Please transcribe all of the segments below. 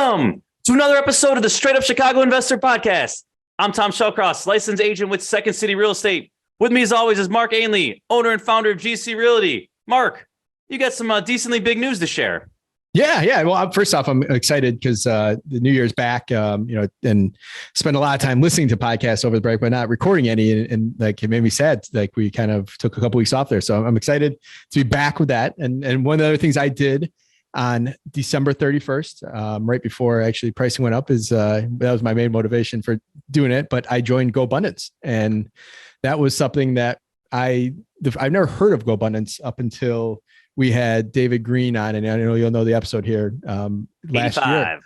Welcome to another episode of the Straight Up Chicago Investor Podcast. I'm Tom Shellcross, licensed agent with Second City Real Estate. With me, as always, is Mark Ainley, owner and founder of GC Realty. Mark, you got some decently big news to share. Yeah. Well, first off, I'm excited because the New Year's back, and spent a lot of time listening to podcasts over the break, but not recording any. And like, it made me sad. Like we kind of took a couple weeks off there. So I'm excited to be back with that. And one of the other things I did on December 31st, right before actually pricing went up, is that was my main motivation for doing it. But I joined GoBundance, and that was something that I've never heard of GoBundance up until we had David Green on, and I know you'll know the episode here last 85. Year.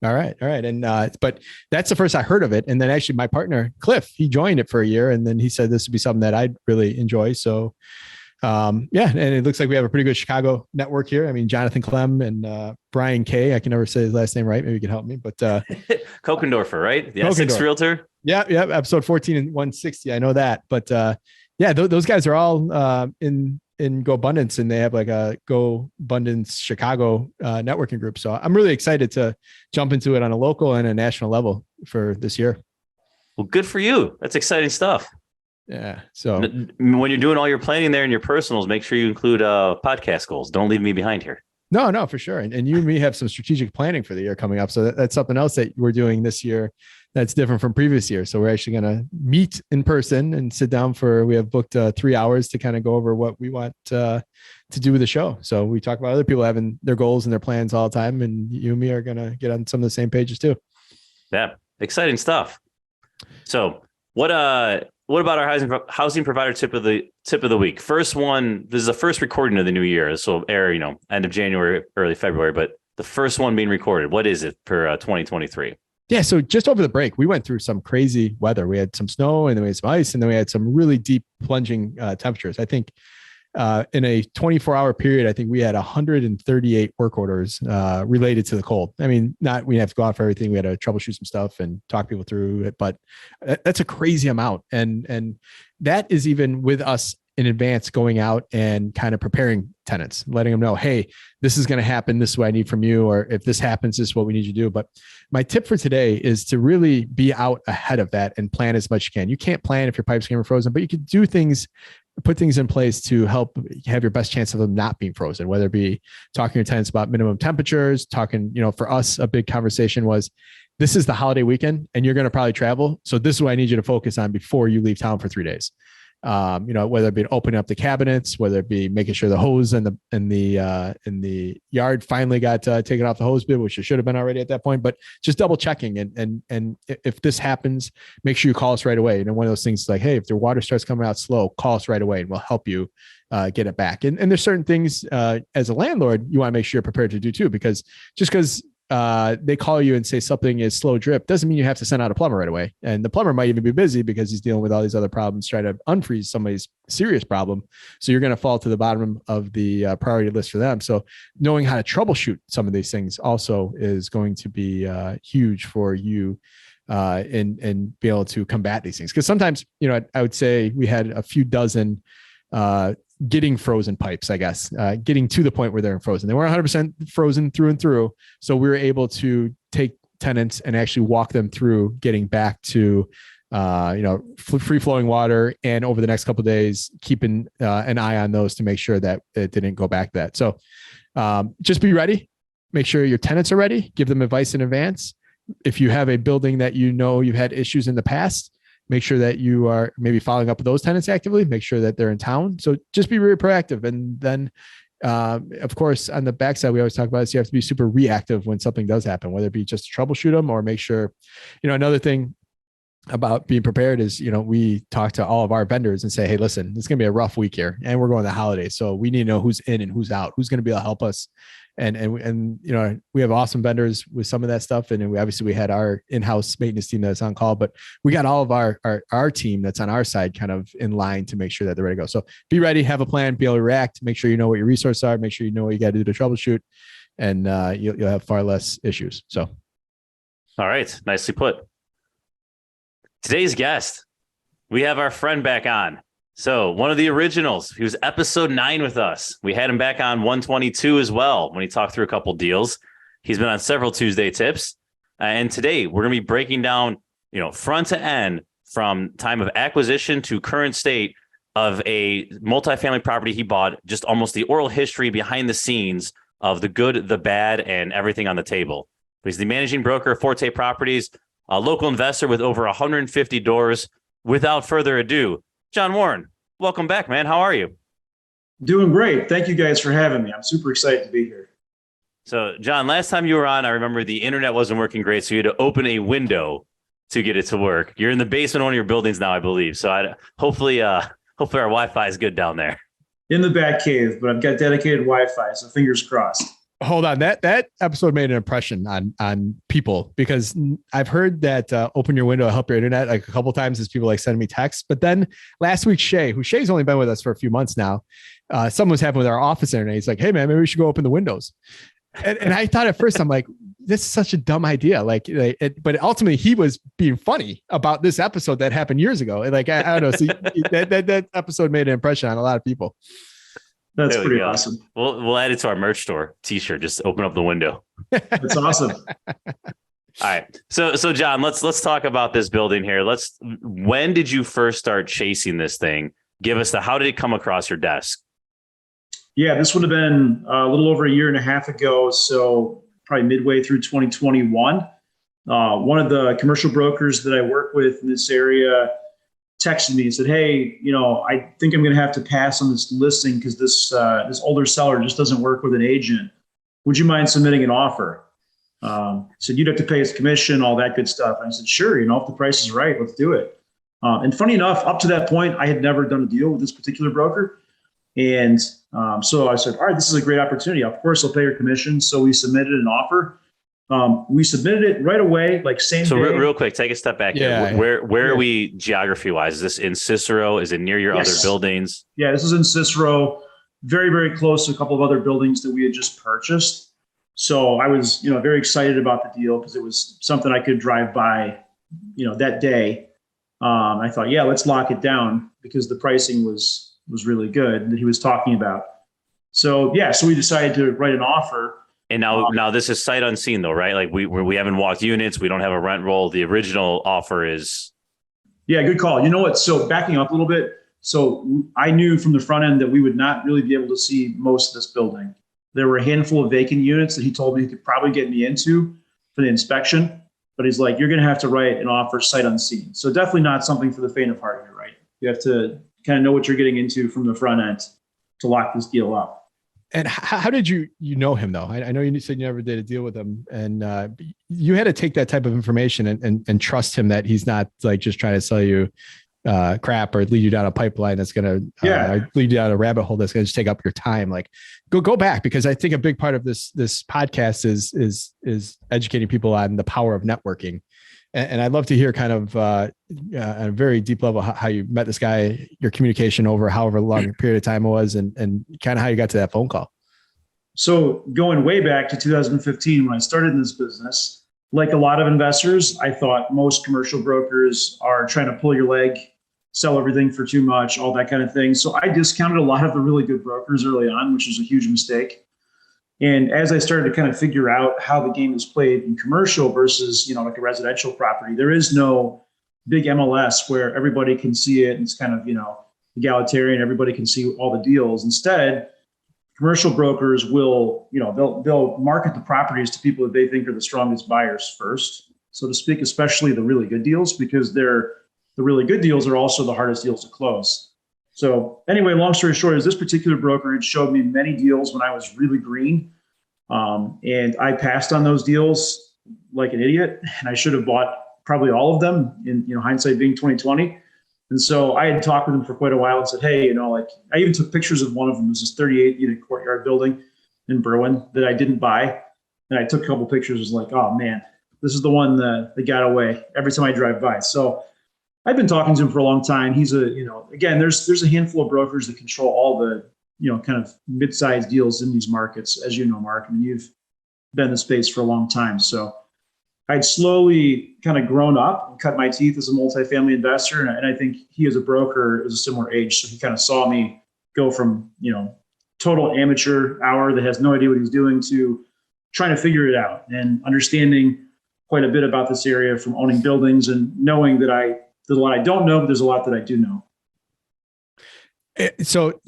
All right. And, but that's the first I heard of it. And then actually my partner, Cliff, he joined it for a year, and then he said this would be something that I'd really enjoy. So and it looks like we have a pretty good Chicago network here. I mean, Jonathan Clem and Brian K. I can never say his last name right. Maybe you can help me, but Kokendorfer, right? The Essex Realtor. Yeah. Episode 14 and 160. I know that, but those guys are all in GoBundance, and they have like a GoBundance Chicago networking group. So I'm really excited to jump into it on a local and a national level for this year. Well, good for you. That's exciting stuff. Yeah. So when you're doing all your planning there and your personals, make sure you include podcast goals. Don't leave me behind here. No, for sure. And you and me have some strategic planning for the year coming up. So that's something else that we're doing this year that's different from previous years. So we're actually going to meet in person and sit down we have booked 3 hours to kind of go over what we want to do with the show. So we talk about other people having their goals and their plans all the time, and you and me are going to get on some of the same pages too. Yeah. Exciting stuff. So what about our housing provider tip of the week? First one, this is the first recording of the new year. This will air, end of January, early February, but the first one being recorded. What is it for 2023? Yeah. So just over the break, we went through some crazy weather. We had some snow, and then we had some ice, and then we had some really deep plunging temperatures. I think in a 24-hour period, I think we had 138 work orders related to the cold. I mean, we have to go out for everything. We had to troubleshoot some stuff and talk people through it, but that's a crazy amount. And that is even with us in advance going out and kind of preparing tenants, letting them know, hey, this is going to happen. This is what I need from you. Or if this happens, this is what we need you to do. But my tip for today is to really be out ahead of that and plan as much as you can. You can't plan if your pipes are frozen, but you can do things, put things in place to help have your best chance of them not being frozen, whether it be talking to your tenants about minimum temperatures, talking, for us, a big conversation was, this is the holiday weekend and you're going to probably travel. So this is what I need you to focus on before you leave town for 3 days. Whether it be opening up the cabinets, whether it be making sure the hose in the yard finally got taken off the hose bib, which it should have been already at that point, but just double checking. And if this happens, make sure you call us right away. One of those things like, hey, if the water starts coming out slow, call us right away and we'll help you get it back. And there's certain things as a landlord, you want to make sure you're prepared to do too, because just because they call you and say something is slow drip doesn't mean you have to send out a plumber right away. And the plumber might even be busy because he's dealing with all these other problems, trying to unfreeze somebody's serious problem. So you're going to fall to the bottom of the priority list for them. So knowing how to troubleshoot some of these things also is going to be huge for you and be able to combat these things. Because sometimes, I would say we had a few dozen getting frozen pipes, I guess, getting to the point where they're frozen. They weren't 100% frozen through and through. So we were able to take tenants and actually walk them through getting back to, free flowing water. And over the next couple of days, keeping an eye on those to make sure that it didn't go back to that. So just be ready. Make sure your tenants are ready. Give them advice in advance. If you have a building that you've had issues in the past, make sure that you are maybe following up with those tenants actively, make sure that they're in town. So just be really proactive. And then, of course, on the backside, we always talk about this, you have to be super reactive when something does happen, whether it be just to troubleshoot them or make sure, another thing about being prepared is, we talk to all of our vendors and say, hey, listen, it's going to be a rough week here and we're going to the holidays. So we need to know who's in and who's out, who's going to be able to help us. And we have awesome vendors with some of that stuff. And then we had our in-house maintenance team that's on call, but we got all of our team that's on our side kind of in line to make sure that they're ready to go. So be ready, have a plan, be able to react, make sure you know what your resources are, make sure you know what you got to do to troubleshoot, and you'll have far less issues. So. All right. Nicely put. Today's guest, we have our friend back on. So one of the originals, he was episode 9 with us. We had him back on 122 as well when he talked through a couple deals. He's been on several Tuesday tips. And today we're going to be breaking down, front to end from time of acquisition to current state of a multifamily property he bought, just almost the oral history behind the scenes of the good, the bad, and everything on the table. He's the managing broker of Forte Properties, a local investor with over 150 doors. Without further ado, John Warren, welcome back, man. How are you? Doing great. Thank you guys for having me. I'm super excited to be here. So, John, last time you were on, I remember the internet wasn't working great, so you had to open a window to get it to work. You're in the basement of one of your buildings now, I believe. So, hopefully our Wi-Fi is good down there. In the back cave, but I've got dedicated Wi-Fi, so fingers crossed. Hold on. That episode made an impression on people, because I've heard that open your window to help your internet like a couple of times as people like sending me texts. But then last week, Shay's only been with us for a few months now. Something was happening with our office internet. He's like, hey man, maybe we should go open the windows. And I thought at first, I'm like, this is such a dumb idea. But ultimately he was being funny about this episode that happened years ago. Like, I don't know. So that episode made an impression on a lot of people. That's pretty awesome. We'll add it to our merch store t-shirt. Just open up the window. That's awesome. All right. So John, let's talk about this building here. When did you first start chasing this thing? Give us how did it come across your desk? Yeah, this would have been a little over a year and a half ago. So probably midway through 2021. One of the commercial brokers that I work with in this area texted me and said, hey, I think I'm going to have to pass on this listing because this older seller just doesn't work with an agent. Would you mind submitting an offer? Said you'd have to pay his commission, all that good stuff. And I said, sure, if the price is right, let's do it. And funny enough, up to that point, I had never done a deal with this particular broker. And so I said, all right, this is a great opportunity. Of course, I'll pay your commission. So we submitted an offer. We submitted it right away, like same day. So real quick, take a step back here. Where are we geography wise? Is this in Cicero? Is it near your other buildings? Yeah, this is in Cicero, very, very close to a couple of other buildings that we had just purchased. So I was, very excited about the deal because it was something I could drive by, that day. I thought, yeah, let's lock it down because the pricing was really good that he was talking about. So we decided to write an offer. And now this is sight unseen though, right? Like we haven't walked units. We don't have a rent roll. The original offer is. Yeah, good call. You know what? So backing up a little bit. So I knew from the front end that we would not really be able to see most of this building. There were a handful of vacant units that he told me he could probably get me into for the inspection. But he's like, you're going to have to write an offer sight unseen. So definitely not something for the faint of heart here, right? You have to kind of know what you're getting into from the front end to lock this deal up. And how did you know him though? I know you said you never did a deal with him, and you had to take that type of information and trust him that he's not like just trying to sell you crap or lead you down a pipeline that's going to lead you down a rabbit hole that's going to just take up your time. Like go back, because I think a big part of this podcast is educating people on the power of networking. And I'd love to hear kind of at a very deep level how you met this guy, your communication over however long a period of time it was, and kind of how you got to that phone call. So going way back to 2015, when I started in this business, like a lot of investors, I thought most commercial brokers are trying to pull your leg, sell everything for too much, all that kind of thing. So I discounted a lot of the really good brokers early on, which was a huge mistake. And as I started to kind of figure out how the game is played in commercial versus, like a residential property, there is no big MLS where everybody can see it. And it's kind of, egalitarian. Everybody can see all the deals. Instead, commercial brokers will, they'll market the properties to people that they think are the strongest buyers first, so to speak, especially the really good deals, because the really good deals are also the hardest deals to close. So anyway, long story short, is this particular broker had showed me many deals when I was really green. And I passed on those deals like an idiot, and I should have bought probably all of them in, hindsight being 2020. And so I had talked with him for quite a while and said, hey, I even took pictures of one of them. It was this 38 unit courtyard building in Berwyn that I didn't buy. And I took a couple pictures, was like, oh man, this is the one that got away every time I drive by. So I've been talking to him for a long time. He's again, there's a handful of brokers that control all the, kind of mid-sized deals in these markets. As you know, Mark, I mean, you've been in the space for a long time. So I'd slowly kind of grown up and cut my teeth as a multifamily investor. And I think he as a broker is a similar age. So he kind of saw me go from, total amateur hour that has no idea what he's doing to trying to figure it out and understanding quite a bit about this area from owning buildings and knowing that there's a lot I don't know, but there's a lot that I do know. So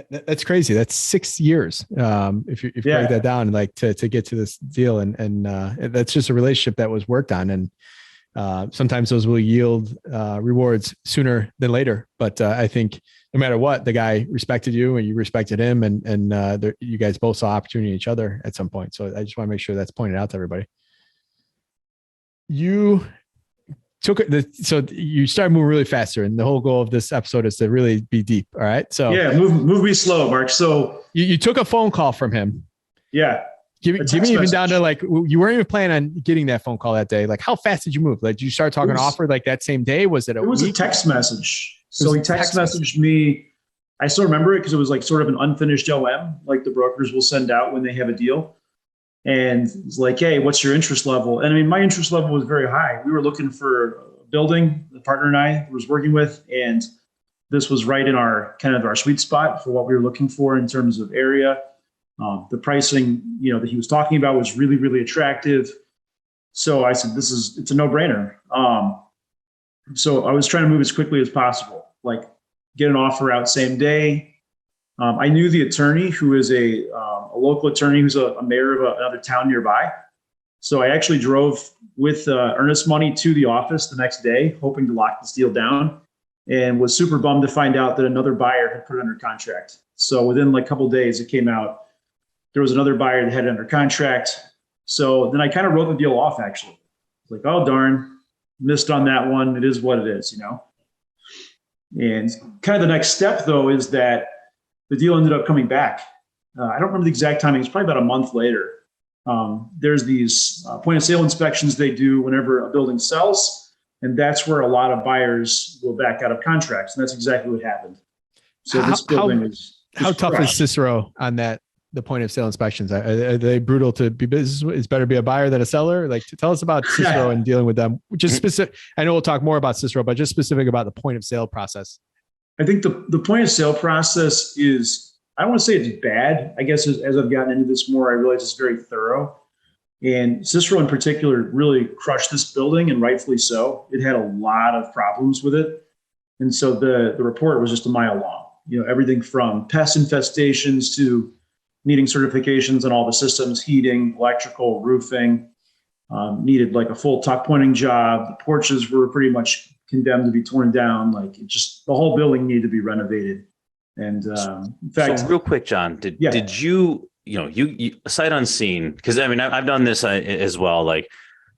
that's crazy. That's 6 years. If you break that down, like to get to this deal, and that's just a relationship that was worked on, and sometimes those will yield rewards sooner than later. But I think no matter what, the guy respected you and you respected him, and you guys both saw opportunity in each other at some point. So I just want to make sure that's pointed out to everybody. You took it. So you started moving really faster, and the whole goal of this episode is to really be deep. All right. So yeah, move me slow, Mark. So you took a phone call from him. Yeah. Give me even down to like, you weren't even planning on getting that phone call that day. Like, how fast did you move? Like, did you start talking offer like that same day? Was it? It was a text message. So he text messaged me. I still remember it because it was like sort of an unfinished OM, like the brokers will send out when they have a deal. And it's like, hey, what's your interest level? And I mean, my interest level was very high. We were looking for a building, the partner and I was working with, and this was right in our kind of our sweet spot for what we were looking for in terms of area. The pricing, that he was talking about was really, really attractive. So I said, it's a no-brainer. So I was trying to move as quickly as possible, like get an offer out same day. I knew the attorney, who is a local attorney who's a mayor of another town nearby. So I actually drove with earnest money to the office the next day, hoping to lock this deal down, and was super bummed to find out that another buyer had put it under contract. So within like a couple of days, it came out there was another buyer that had it under contract. So then I kind of wrote the deal off, actually. Like, oh, darn, missed on that one. It is what it is, And kind of the next step, though, is that the deal ended up coming back. I don't remember the exact timing. It's probably about a month later. There's these point of sale inspections they do whenever a building sells. And that's where a lot of buyers will back out of contracts. And that's exactly what happened. So this building is how tough is Cicero on that? The point of sale inspections, are they brutal to be business? It's better to be a buyer than a seller. Like, tell us about Cicero and dealing with them. Just specific. I know we'll talk more about Cicero, but just specific about the point of sale process. I think the point of sale process is, I don't want to say it's bad. I guess as I've gotten into this more, I realize it's very thorough. And Cicero in particular really crushed this building, and rightfully so. It had a lot of problems with it. And so the report was just a mile long. Everything from pest infestations to needing certifications on all the systems, heating, electrical, roofing, needed like a full tuck pointing job. The porches were pretty much condemned to be torn down. Like the whole building needed to be renovated. And in fact, so real quick, John, did you, you sight unseen, because I mean, I've done this as well. Like,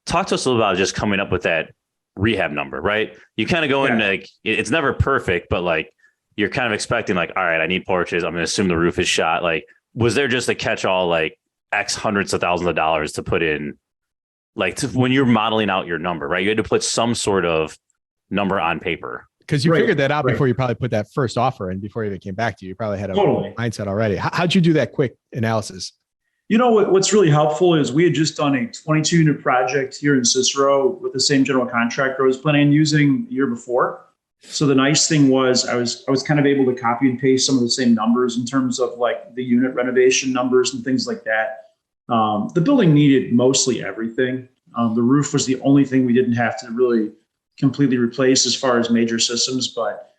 talk to us a little about just coming up with that rehab number, right? You kind of go in like, it's never perfect, but like, you're kind of expecting like, all right, I need porches. I'm going to assume the roof is shot. Like, was there just a catch-all like X hundreds of thousands of dollars to put in, like when you're modeling out your number, right? You had to put some sort of number on paper. Because you figured that out before you probably put that first offer in, before you even came back to you. You probably had a mindset already. How'd you do that quick analysis? What's really helpful is we had just done a 22-unit project here in Cicero with the same general contractor I was planning on using the year before. So the nice thing was I was kind of able to copy and paste some of the same numbers in terms of like the unit renovation numbers and things like that. The building needed mostly everything. The roof was the only thing we didn't have to really completely replace as far as major systems. But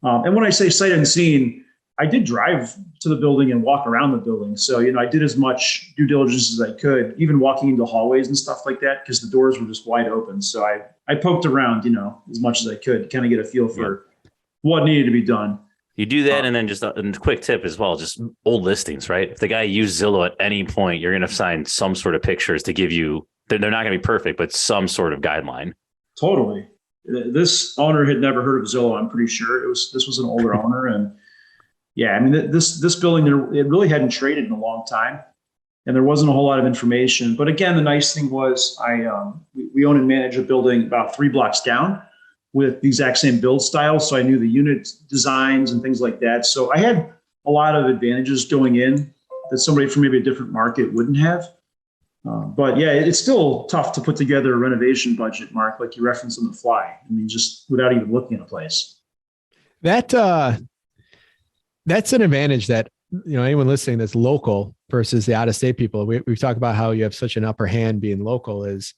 and when I say sight unseen, I did drive to the building and walk around the building. So, I did as much due diligence as I could, even walking into hallways and stuff like that, because the doors were just wide open. So I poked around, as much as I could, kind of get a feel for what needed to be done. You do that. And then just a quick tip as well, just old listings, right? If the guy used Zillow at any point, you're going to find some sort of pictures to give you, they're not going to be perfect, but some sort of guideline. Totally. This owner had never heard of Zillow. I'm pretty sure this was an older owner. And yeah, I mean, this building, it really hadn't traded in a long time, and there wasn't a whole lot of information. But again, the nice thing was we own and manage a building about 3 blocks down with the exact same build style. So I knew the unit designs and things like that. So I had a lot of advantages going in that somebody from maybe a different market wouldn't have. But yeah, it's still tough to put together a renovation budget, Mark, like you referenced on the fly. I mean, just without even looking at a place. That's an advantage that anyone listening that's local versus the out of state people, we've talked about how you have such an upper hand being local. Is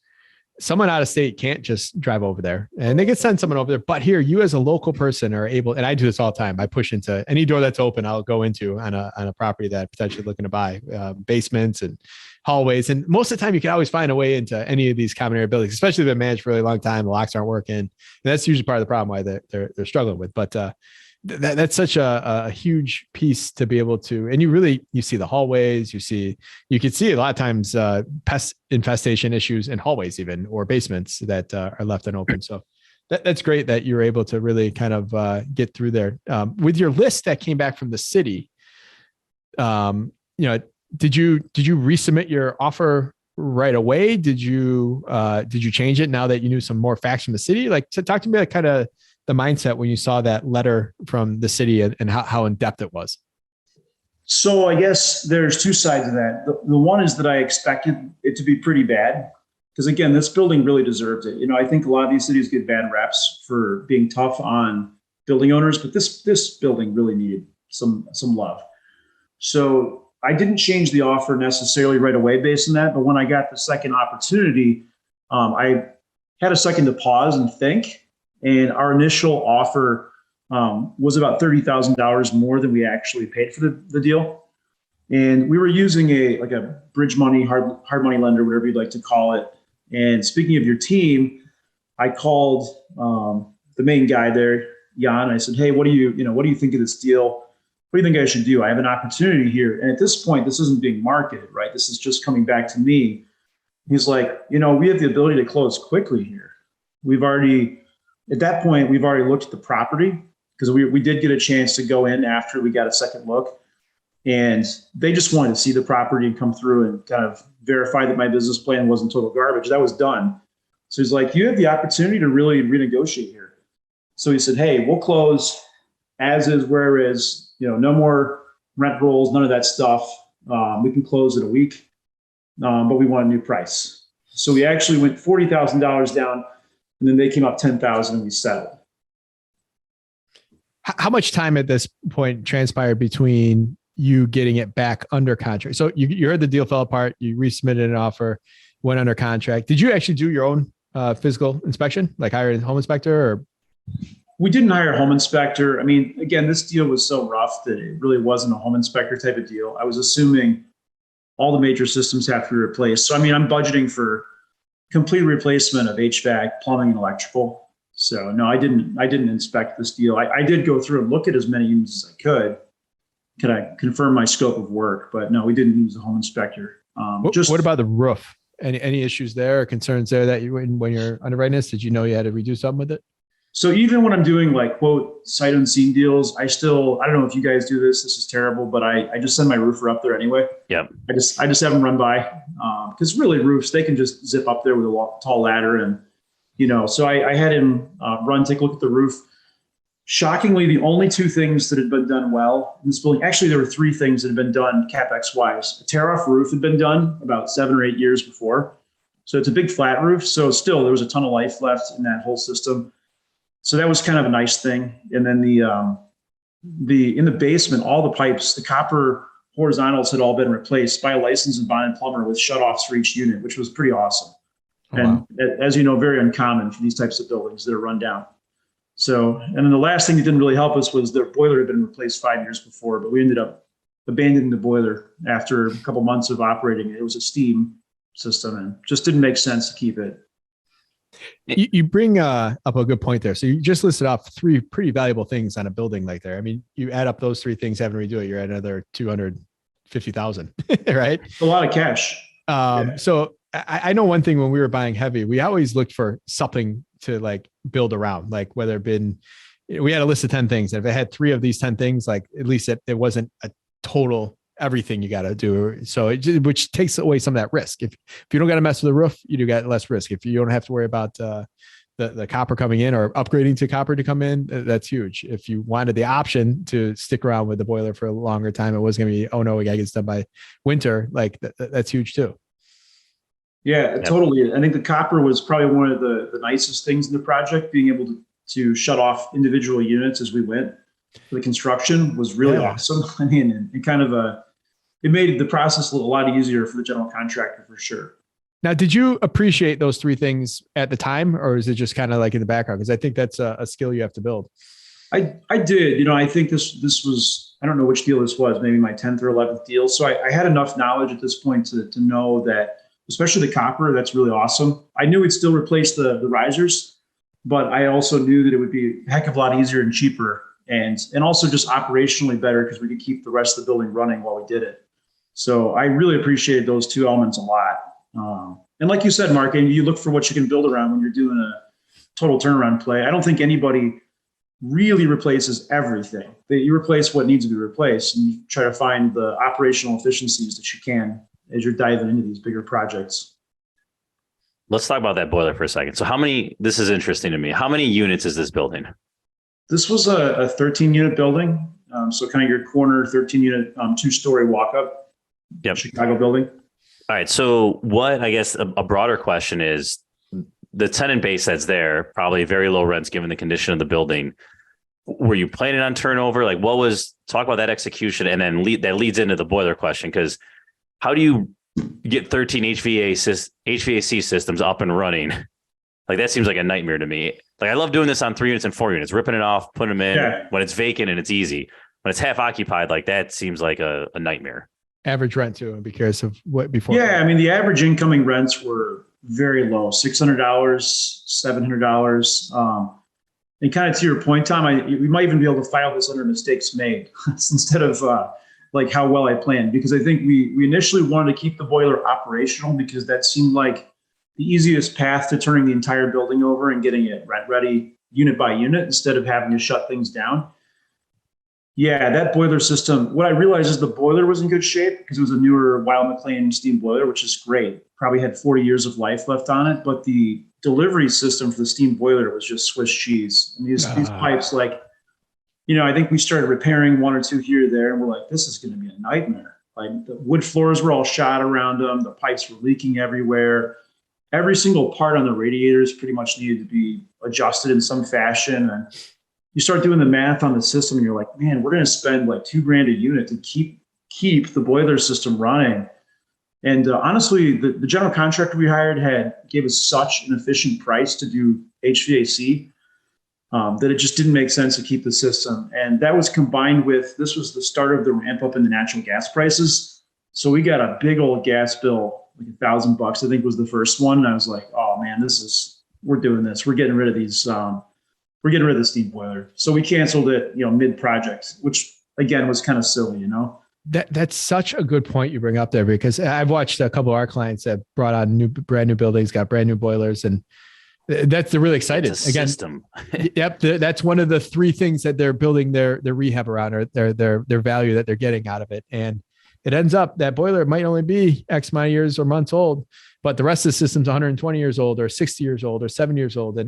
someone out of state can't just drive over there, and they can send someone over there. But here, you as a local person are able, and I do this all the time. I push into any door that's open, I'll go into on a property that I'm potentially looking to buy, basements and hallways. And most of the time you can always find a way into any of these common area buildings, especially if they've been managed for a really long time. The locks aren't working. And that's usually part of the problem why they're struggling with. But that's such a huge piece to be able to, and you see the hallways, you can see a lot of times pest infestation issues in hallways even, or basements that are left unopened. So that's great that you're able to really kind of get through there. With your list that came back from the city, did you resubmit your offer right away? Did you change it now that you knew some more facts from the city? Like, to talk to me like kind of the mindset when you saw that letter from the city and how in depth it was. So I guess there's two sides of that. The one is that I expected it to be pretty bad, because again, this building really deserved it. I think a lot of these cities get bad reps for being tough on building owners, but this building really needed some love. So I didn't change the offer necessarily right away based on that, but when I got the second opportunity, I had a second to pause and think. And our initial offer was about $30,000 more than we actually paid for the deal. And we were using a bridge money, hard money lender, whatever you'd like to call it. And speaking of your team, I called the main guy there, Jan. I said, "Hey, what do you think of this deal? What do you think I should do? I have an opportunity here." And at this point, this isn't being marketed, right? This is just coming back to me. He's like, "We have the ability to close quickly here. At that point, we've already looked at the property, because we did get a chance to go in after we got a second look, and they just wanted to see the property and come through and kind of verify that my business plan wasn't total garbage. That was done." So he's like, "You have the opportunity to really renegotiate here." So he said, "Hey, we'll close as is, where is, no more rent rolls, none of that stuff. We can close in a week, but we want a new price." So we actually went $40,000 down. And then they came up 10,000 and we settled. How much time at this point transpired between you getting it back under contract? So you heard the deal fell apart, you resubmitted an offer, went under contract. Did you actually do your own physical inspection, like hire a home inspector? Or? We didn't hire a home inspector. I mean, again, this deal was so rough that it really wasn't a home inspector type of deal. I was assuming all the major systems have to be replaced. So, I mean, I'm budgeting for complete replacement of HVAC, plumbing, and electrical. So no, I didn't inspect this deal. I did go through and look at as many units as I could. Can I confirm my scope of work? But no, we didn't use a home inspector. What about the roof? Any issues there or concerns there that when you're underwriting this, did you know you had to redo something with it? So even when I'm doing quote sight unseen deals, I don't know if you guys do this. This is terrible, but I just send my roofer up there anyway. Yep. I just have them run by, because really roofs, they can just zip up there with a tall ladder, and So I had him take a look at the roof. Shockingly, the only two things that had been done well in this building, actually there were three things that had been done CapEx wise. A tear off roof had been done about 7 or 8 years before, so it's a big flat roof. So still there was a ton of life left in that whole system. So that was kind of a nice thing. And then in the basement, all the pipes, the copper horizontals had all been replaced by a licensed and bonded plumber with shutoffs for each unit, which was pretty awesome. Oh, and wow. As you know, very uncommon for these types of buildings that are run down. So, and then the last thing that didn't really help us was their boiler had been replaced 5 years before, but we ended up abandoning the boiler after a couple months of operating. It was a steam system and just didn't make sense to keep it. You bring up a good point there. So you just listed off 3 pretty valuable things on a building like there. I mean, you add up those 3 things, having to redo it, you're at another 250,000, right? A lot of cash. Yeah. So I know one thing when we were buying heavy, we always looked for something to build around, whether it been, we had a list of 10 things. And if it had 3 of these 10 things, at least it wasn't a total everything you got to do. So which takes away some of that risk. If you don't got to mess with the roof, you do got less risk. If you don't have to worry about the copper coming in or upgrading to copper to come in, that's huge. If you wanted the option to stick around with the boiler for a longer time, it was going to be, oh no, we got to get this done by winter. That's huge too. Yeah, totally. I think the copper was probably one of the nicest things in the project, being able to shut off individual units as we went. for the construction was really awesome. I mean, it kind of it made the process a lot easier for the general contractor for sure. Now, did you appreciate those three things at the time, or is it just kind of like in the background? Because I think that's a skill you have to build. I did. You know, I think this was, I don't know which deal this was, maybe my 10th or 11th deal. So I had enough knowledge at this point to know that, especially the copper, that's really awesome. I knew it'd still replace the risers, but I also knew that it would be a heck of a lot easier and cheaper, and also just operationally better because we could keep the rest of the building running while we did it. So I really appreciated those two elements a lot. And like you said, Mark, and you look for what you can build around when you're doing a total turnaround play. I don't think anybody really replaces everything. You replace what needs to be replaced, and you try to find the operational efficiencies that you can as you're diving into these bigger projects. Let's talk about that boiler for a second. So this is interesting to me. How many units is this building? This was a 13 unit building. So kind of your corner 13 unit, 2-story walk up. Yep. Chicago building. All right. So what, I guess a broader question is, the tenant base that's there, probably very low rents given the condition of the building. Were you planning on turnover? Like, talk about that execution, and then that leads into the boiler question, because how do you get 13 HVAC systems up and running? Like, that seems like a nightmare to me. Like, I love doing this on 3 units and 4 units, ripping it off, putting them in when it's vacant and it's easy. When it's half occupied, like, that seems like a nightmare. Average rent too, and be curious of what before. Yeah, I mean, the average incoming rents were very low, $600, $700. And kind of to your point, Tom, we might even be able to file this under mistakes made instead of like how well I planned, because I think we initially wanted to keep the boiler operational because that seemed like the easiest path to turning the entire building over and getting it rent ready unit by unit instead of having to shut things down. Yeah, that boiler system, what I realized is the boiler was in good shape because it was a newer Weil McLean steam boiler, which is great. Probably had 40 years of life left on it, but the delivery system for the steam boiler was just Swiss cheese. And these pipes, like, you know, I think we started repairing 1 or 2 here or there, and we're like, this is going to be a nightmare. Like, the wood floors were all shot around them. The pipes were leaking everywhere. Every single part on the radiators pretty much needed to be adjusted in some fashion. And you start doing the math on the system and you're like, man, we're going to spend like $2,000 a unit to keep the boiler system running. And honestly, the general contractor we hired gave us such an efficient price to do HVAC that it just didn't make sense to keep the system. And that was combined with, this was the start of the ramp up in the natural gas prices. So we got a big old gas bill, like $1,000, I think was the first one. And I was like, oh man, we're doing this. We're getting rid of these, we're getting rid of the steam boiler. So we canceled it, mid-project, which again was kind of silly, That's such a good point you bring up there, because I've watched a couple of our clients that brought on brand new buildings, got brand new boilers, and they're really excited. Again, system. Yep. That's one of the 3 things that they're building their rehab around, or their value that they're getting out of it. And it ends up that boiler might only be X amount of years or months old, but the rest of the system's 120 years old or 60 years old or 7 years old.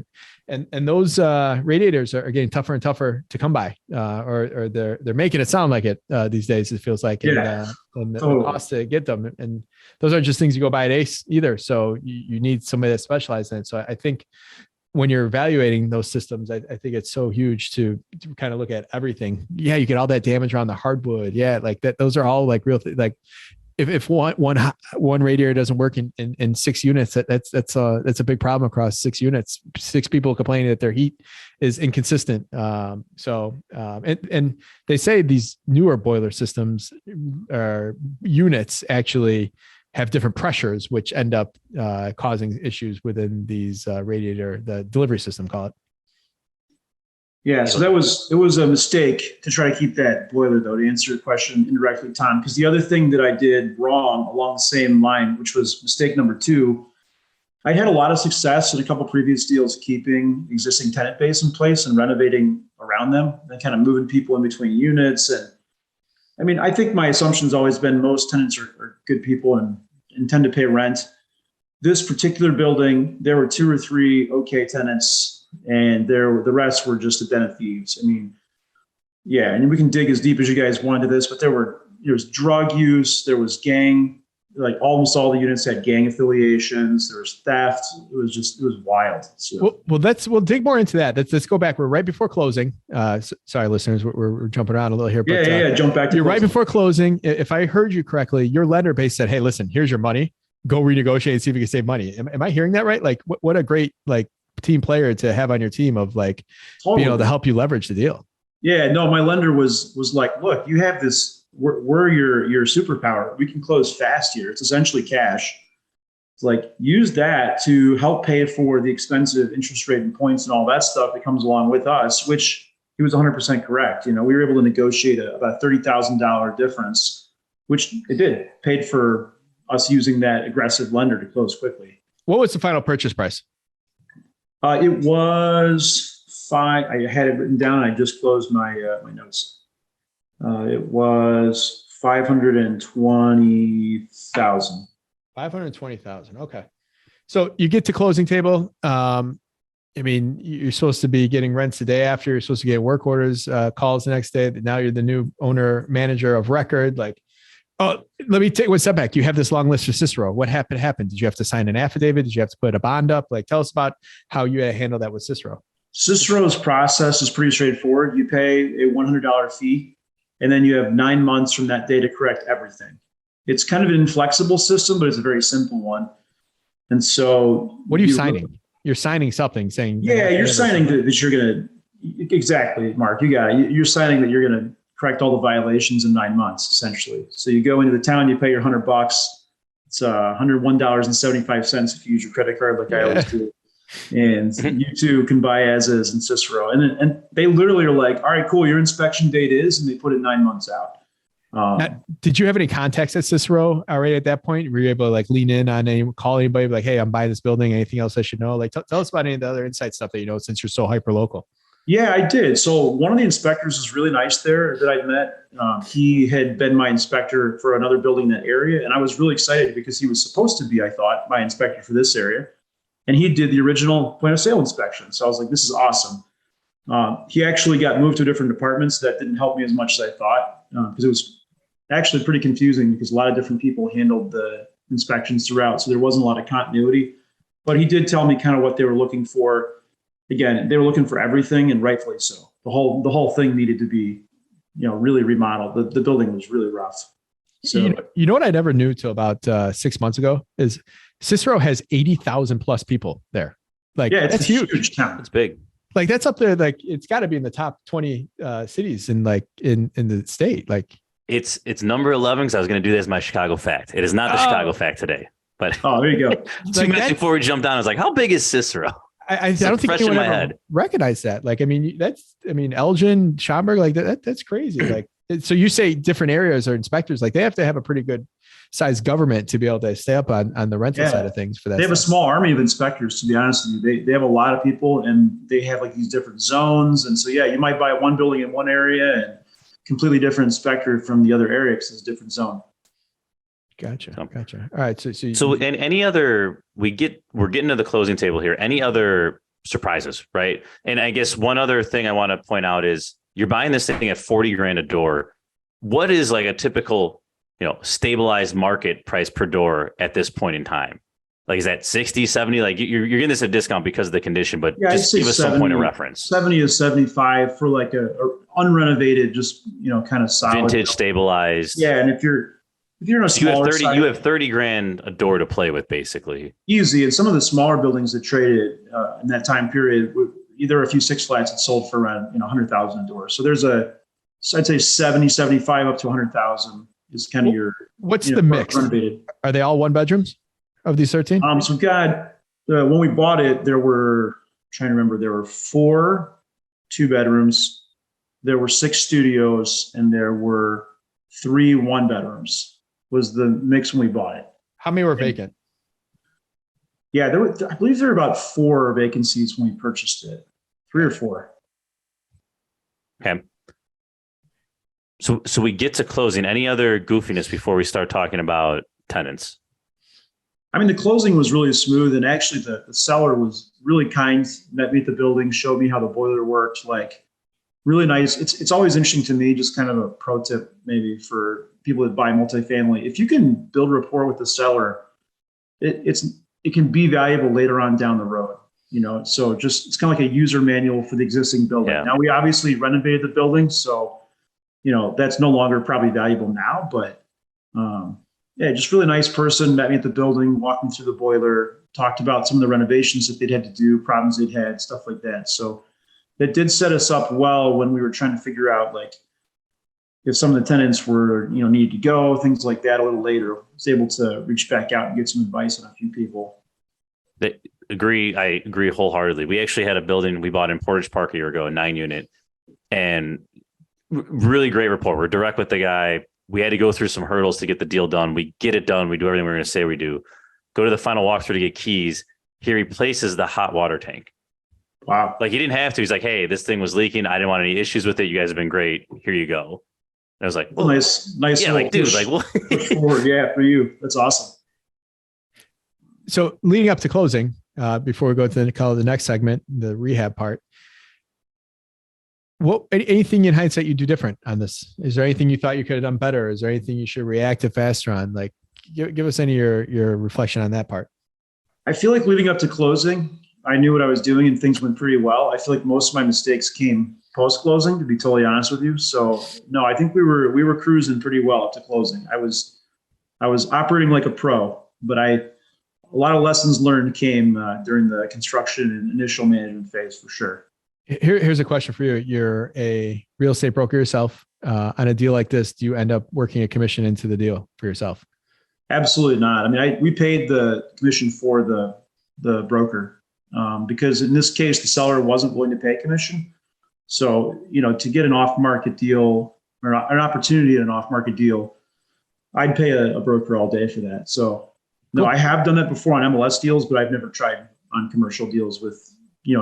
And those radiators are getting tougher and tougher to come by, or they're making it sound like it these days. It feels like, and the cost to get them. And those aren't just things you go buy at Ace either. So you need somebody that specializes in it. So I think when you're evaluating those systems, I think it's so huge to kind of look at everything. Yeah, you get all that damage around the hardwood. Yeah, like that. Those are all like real like. If one radiator doesn't work in 6 units, that's a big problem across 6 units. 6 people complaining that their heat is inconsistent. And they say these newer boiler systems or units actually have different pressures, which end up causing issues within these the delivery system, call it. Yeah, so it was a mistake to try to keep that boiler, though, to answer your question indirectly, Tom, because the other thing that I did wrong along the same line, which was mistake number 2, I had a lot of success in a couple previous deals keeping existing tenant base in place and renovating around them and kind of moving people in between units. And I mean, I think my assumption has always been most tenants are good people and intend to pay rent. This particular building, there were 2 or 3 okay tenants, and the rest were just a den of thieves. I mean, yeah, and we can dig as deep as you guys want into this, but there was drug use, there was gang like almost all the units had gang affiliations. There was theft. It was wild. So. We'll dig more into that. Let's go back. We're right before closing. Sorry, listeners, we're jumping around a little here. But yeah. Jump back to you're closing. right before closing. If I heard you correctly, your lender base said, "Hey, listen, here's your money. Go renegotiate and see if you can save money." Am I hearing that right? Like, what a great like team player to have on your team of like being able to help you leverage the deal. Yeah, no, my lender was like, look, you have this. We're your superpower. We can close fast here. It's essentially cash. It's like use that to help pay for the expensive interest rate and points and all that stuff that comes along with us. Which he was 100% correct. You know, we were able to negotiate about $30,000 difference, which it did paid for us using that aggressive lender to close quickly. What was the final purchase price? It was fine. I had it written down. I just closed my my notes. It was 520,000. 520,000. Okay. So you get to closing table. I mean, you're supposed to be getting rents the day after. You're supposed to get work orders, calls the next day. Now you're the new owner manager of record. Like, oh, let me take one step back. You have this long list for Cicero. What happened? Did you have to sign an affidavit? Did you have to put a bond up? Like, tell us about how you handle that with Cicero. Cicero's process is pretty straightforward. You pay a $100 fee, and then you have 9 months from that day to correct everything. It's kind of an inflexible system, but it's a very simple one. And so, what are you signing? You're signing something saying, yeah, you're signing that you're going to, exactly, Mark, you got it. You're signing that you're going to correct all the violations in 9 months, essentially. So you go into the town, you pay your $100. It's $101.75 if you use your credit card, like I always do. And you too can buy as is in Cicero. And they literally are like, all right, cool, your inspection date is, and they put it 9 months out. Now, did you have any contacts at Cicero already at that point? Were you able to like lean in on call anybody like, hey, I'm buying this building. Anything else I should know? Like, tell us about any of the other inside stuff that you know, since you're so hyper local. Yeah, I did. So one of the inspectors is really nice there that I met. He had been my inspector for another building in that area. And I was really excited because he was supposed to be, I thought, my inspector for this area. And he did the original point of sale inspection. So I was like, this is awesome. He actually got moved to different departments. That didn't help me as much as I thought, because it was actually pretty confusing because a lot of different people handled the inspections throughout. So there wasn't a lot of continuity. But he did tell me kind of what they were looking for. Again, they were looking for everything, and rightfully so. The whole thing needed to be, really remodeled. The building was really rough. So you know what I never knew till about 6 months ago is Cicero has 80,000 plus people there. Like, yeah, it's that's a huge town. It's big. Like that's up there. Like it's got to be in the top 20 cities in the state. Like It's number 11 because I was going to do this as my Chicago fact. It is not the Chicago fact today, but there you go. 2 minutes before we jump down, I was like, "How big is Cicero?" I don't think anyone ever recognized that. Like, Elgin, Schaumburg, like that's crazy. Like, so you say different areas are inspectors, like they have to have a pretty good sized government to be able to stay up on the rental side of things for that. They have a small army of inspectors, to be honest with you. They have a lot of people, and they have like these different zones. And so, yeah, you might buy one building in one area and completely different inspector from the other area because it's a different zone. Gotcha. All right. So and any other, we're getting to the closing table here. Any other surprises, right? And I guess one other thing I want to point out is you're buying this thing at 40 grand a door. What is like a typical, stabilized market price per door at this point in time? Like, is that 60, 70? Like you're getting this at a discount because of the condition, but just give us 70, some point of reference. 70 to 75 for like a unrenovated, just, kind of solid. Vintage stabilized. Yeah. And if you're in a smaller side, you have 30 grand a door to play with, basically. Easy. And some of the smaller buildings that traded in that time period, there were a few Six Flags that sold for around, 100,000 a door. So there's I'd say 70, 75 up to 100,000 is kind of your. What's the mix? Renovated. Are they all one bedrooms of these 13? So we've got, when we bought it, there were 4 2-bedrooms, there were 6 studios, and there were 3 1-bedrooms. Was the mix when we bought it. How many were vacant? Yeah, I believe there were about 4 vacancies when we purchased it, 3 or 4. Okay. So we get to closing. Any other goofiness before we start talking about tenants? I mean, the closing was really smooth, and actually the seller was really kind, met me at the building, showed me how the boiler worked, like really nice. It's always interesting to me, just kind of a pro tip maybe for people that buy multifamily, if you can build rapport with the seller, it can be valuable later on down the road. So it's kind of like a user manual for the existing building. Yeah. Now we obviously renovated the building, so that's no longer probably valuable now, but just really nice person, met me at the building, walked me through the boiler, talked about some of the renovations that they'd had to do, problems they'd had, stuff like that. So that did set us up well when we were trying to figure out like if some of the tenants were, needed to go, things like that a little later. I was able to reach back out and get some advice on a few people. I agree wholeheartedly. We actually had a building we bought in Portage Park a year ago, a 9-unit, and really great rapport. We're direct with the guy. We had to go through some hurdles to get the deal done. We get it done. We do everything we're going to say we do. Go to the final walkthrough to get keys. He replaces the hot water tank. Wow. Like he didn't have to. He's like, hey, this thing was leaking. I didn't want any issues with it. You guys have been great. Here you go. And I was like, well, nice. Yeah, like, dude, like, push forward. Yeah, for you. That's awesome. So leading up to closing, before we go to the next segment, the rehab part, anything in hindsight you do different on this? Is there anything you thought you could have done better? Is there anything you should react faster on? Like, give us any of your reflection on that part. I feel like leading up to closing, I knew what I was doing and things went pretty well. I feel like most of my mistakes came post-closing, to be totally honest with you. So no, I think we were cruising pretty well up to closing. I was operating like a pro, but a lot of lessons learned came during the construction and initial management phase for sure. Here's a question for you. You're a real estate broker yourself. On a deal like this, do you end up working a commission into the deal for yourself? Absolutely not. I mean, we paid the commission for the broker because in this case, the seller wasn't willing to pay commission. So, to get an off-market deal or an opportunity at an off-market deal, I'd pay a broker all day for that. So, no, I have done that before on MLS deals, but I've never tried on commercial deals with,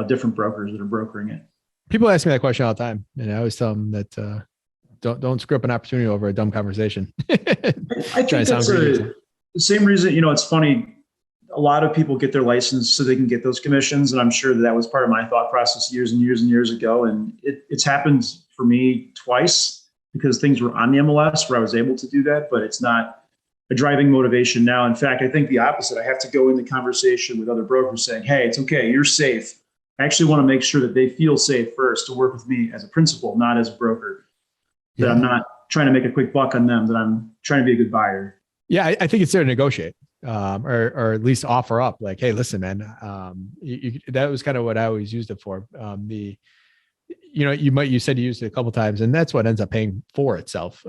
different brokers that are brokering it. People ask me that question all the time, and I always tell them that don't screw up an opportunity over a dumb conversation. I think that's the same reason. It's funny. A lot of people get their license so they can get those commissions, and I'm sure that was part of my thought process years and years and years ago. And it's happened for me twice because things were on the MLS where I was able to do that, but it's not a driving motivation now. In fact, I think the opposite. I have to go into conversation with other brokers saying, "Hey, it's okay. You're safe." I actually want to make sure that they feel safe first to work with me as a principal, not as a broker. That I'm not trying to make a quick buck on them, that I'm trying to be a good buyer. Yeah, I think it's there to negotiate, or at least offer up. Like, hey, listen, man, that was kind of what I always used it for. You said you used it a couple of times, and that's what ends up paying for itself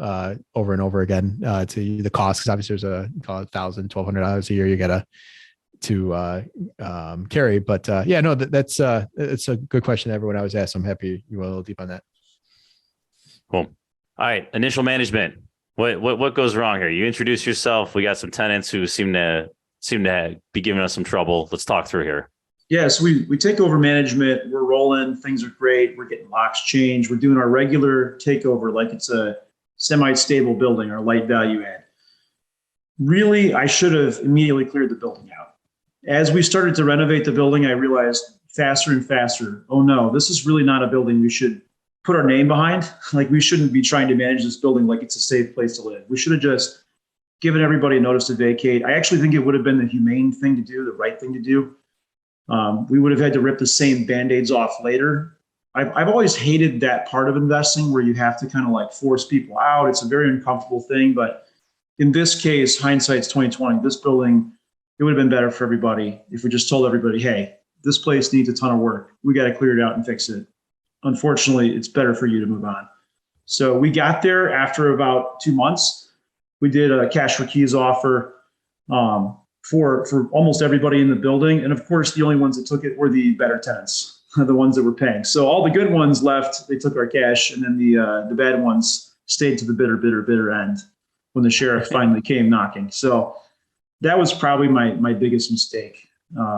over and over again to the cost. Because obviously, there's $1,000, $1,200 a year you gotta carry. But that's it's a good question. Everyone I was asked. I'm happy you went a little deep on that. Cool. All right, initial management. What goes wrong here? You introduce yourself. We got some tenants who seem to be giving us some trouble. Let's talk through here. Yeah, so we take over management. We're rolling. Things are great. We're getting locks changed. We're doing our regular takeover like it's a semi-stable building, our light value add. Really, I should have immediately cleared the building out. As we started to renovate the building, I realized faster and faster, oh no, this is really not a building we should put our name behind. Like, we shouldn't be trying to manage this building like it's a safe place to live. We should have just given everybody a notice to vacate. I actually think it would have been the humane thing to do, the right thing to do. We would have had to rip the same Band-Aids off later. I've always hated that part of investing where you have to kind of like force people out. It's a very uncomfortable thing. But in this case, hindsight's 2020. This building, it would have been better for everybody if we just told everybody, hey, this place needs a ton of work. We got to clear it out and fix it. Unfortunately, it's better for you to move on. So we got there after about 2 months. We did a cash for keys offer for almost everybody in the building. And of course, the only ones that took it were the better tenants, the ones that were paying. So all the good ones left, they took our cash, and then the bad ones stayed to the bitter end when the sheriff finally came knocking. So that was probably my biggest mistake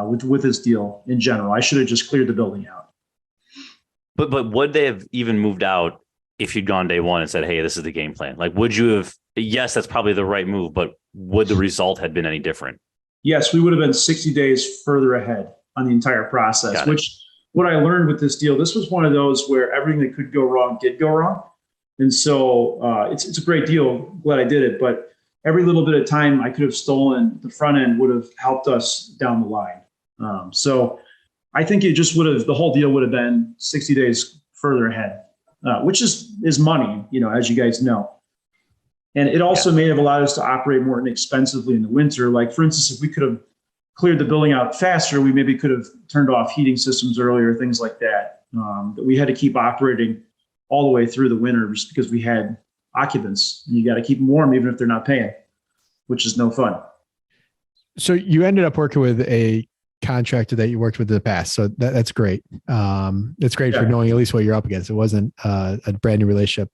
with this deal in general. I should have just cleared the building out. But would they have even moved out if you'd gone day one and said, hey, this is the game plan? Like, would you have, yes, that's probably the right move, but would the result have been any different? Yes, we would have been 60 days further ahead on the entire process, which what I learned with this deal, this was one of those where everything that could go wrong did go wrong. And so it's a great deal. Glad I did it. But every little bit of time I could have stolen the front end would have helped us down the line. So I think it just would have, the whole deal would have been 60 days further ahead, which is money, as you guys know. And it also may have allowed us to operate more inexpensively in the winter. Like, for instance, if we could have cleared the building out faster, we maybe could have turned off heating systems earlier, things like that. But we had to keep operating all the way through the winter just because we had occupants. And you got to keep them warm even if they're not paying, which is no fun. So you ended up working with a contractor that you worked with in the past. So that's great. It's great for knowing at least what you're up against. It wasn't a brand new relationship.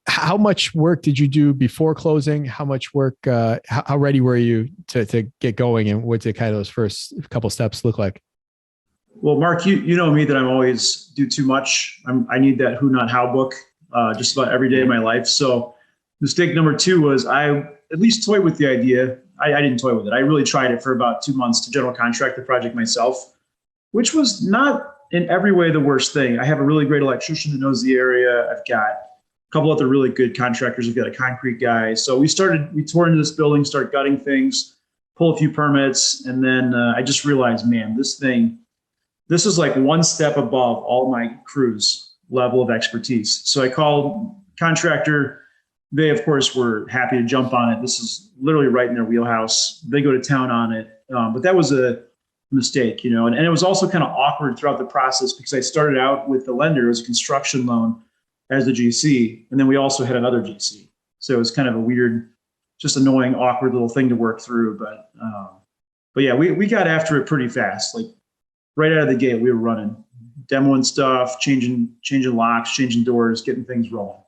How much work did you do before closing? How much work, how ready were you to get going? And what did kind of those first couple steps look like? Well, Mark, you know me that I'm always do too much. I need that who, not how book just about every day of my life. So mistake number 2 was I at least toyed with the idea. I didn't toy with it. I really tried it for about 2 months to general contract the project myself, which was not in every way the worst thing. I have a really great electrician that knows the area. I've got a couple other really good contractors. We've got a concrete guy. So we tore into this building, started gutting things, pull a few permits. And then I just realized, man, this is like one step above all my crew's level of expertise. So I called contractor. They, of course, were happy to jump on it. This is literally right in their wheelhouse. They go to town on it. But that was a mistake, and it was also kind of awkward throughout the process because I started out with the lender as a construction loan as the GC. And then we also had another GC. So it was kind of a weird, just annoying, awkward little thing to work through. But yeah, we got after it pretty fast. Like right out of the gate, we were running, demoing stuff, changing locks, changing doors, getting things rolling.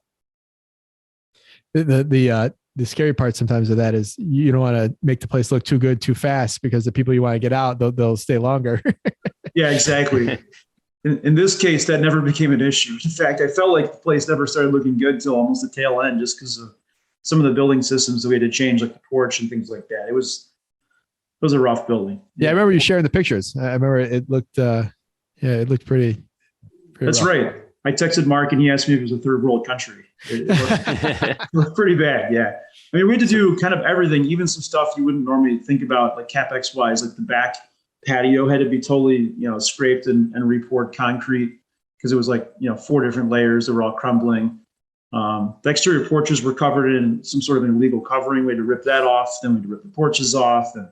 The scary part sometimes of that is you don't want to make the place look too good too fast because the people you want to get out, they'll stay longer. Yeah, exactly. In this case, that never became an issue. In fact, I felt like the place never started looking good till almost the tail end, just because of some of the building systems that we had to change, like the porch and things like that. It was a rough building. Yeah, I remember you sharing the pictures. I remember it looked, it looked pretty That's rough. right. I texted Mark and he asked me if it was a third world country. It looked pretty bad. Yeah. I mean, we had to do kind of everything, even some stuff you wouldn't normally think about, like CapEx wise, like the back patio had to be totally, scraped and re-poured concrete because it was like, 4 different layers that were all crumbling. The exterior porches were covered in some sort of an illegal covering. We had to rip that off. Then we had to rip the porches off. And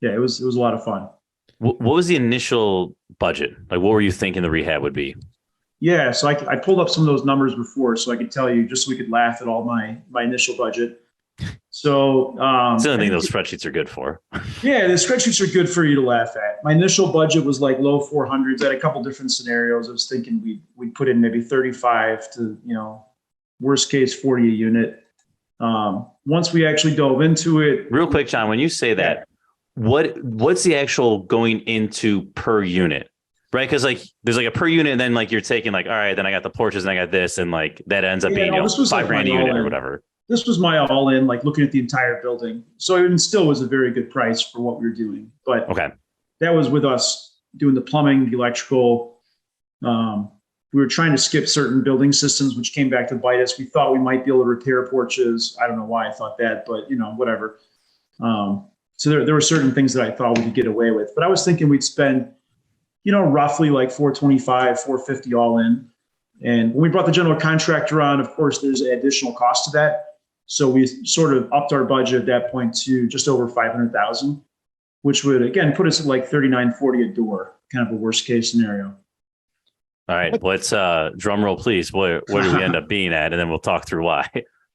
yeah, it was a lot of fun. What was the initial budget? Like, what were you thinking the rehab would be? Yeah, so I pulled up some of those numbers before so I could tell you, just so we could laugh at all my initial budget. So It's the only thing those spreadsheets are good for. Yeah, the spreadsheets are good for you to laugh at. My initial budget was like low 400s. I had a couple different scenarios. I was thinking we'd put in maybe 35 to, worst case 40 a unit. Once we actually dove into it. Real quick, John, when you say that, what's the actual going into per unit? Right, because like there's like a per unit, and then like you're taking like, all right, then I got the porches, and I got this, and like that ends up being $5,000 a unit or whatever. This was my all in, like looking at the entire building. So it still was a very good price for what we were doing. But okay, that was with us doing the plumbing, the electrical. We were trying to skip certain building systems, which came back to bite us. We thought we might be able to repair porches. I don't know why I thought that, but whatever. So there were certain things that I thought we could get away with. But I was thinking we'd spend roughly like 425, 450 all in. And when we brought the general contractor on, of course, there's an additional cost to that. So we sort of upped our budget at that point to just over 500,000, which would again put us at like 3940 a door, kind of a worst case scenario. All right, let's drum roll, please. Where do we end up being at? And then we'll talk through why.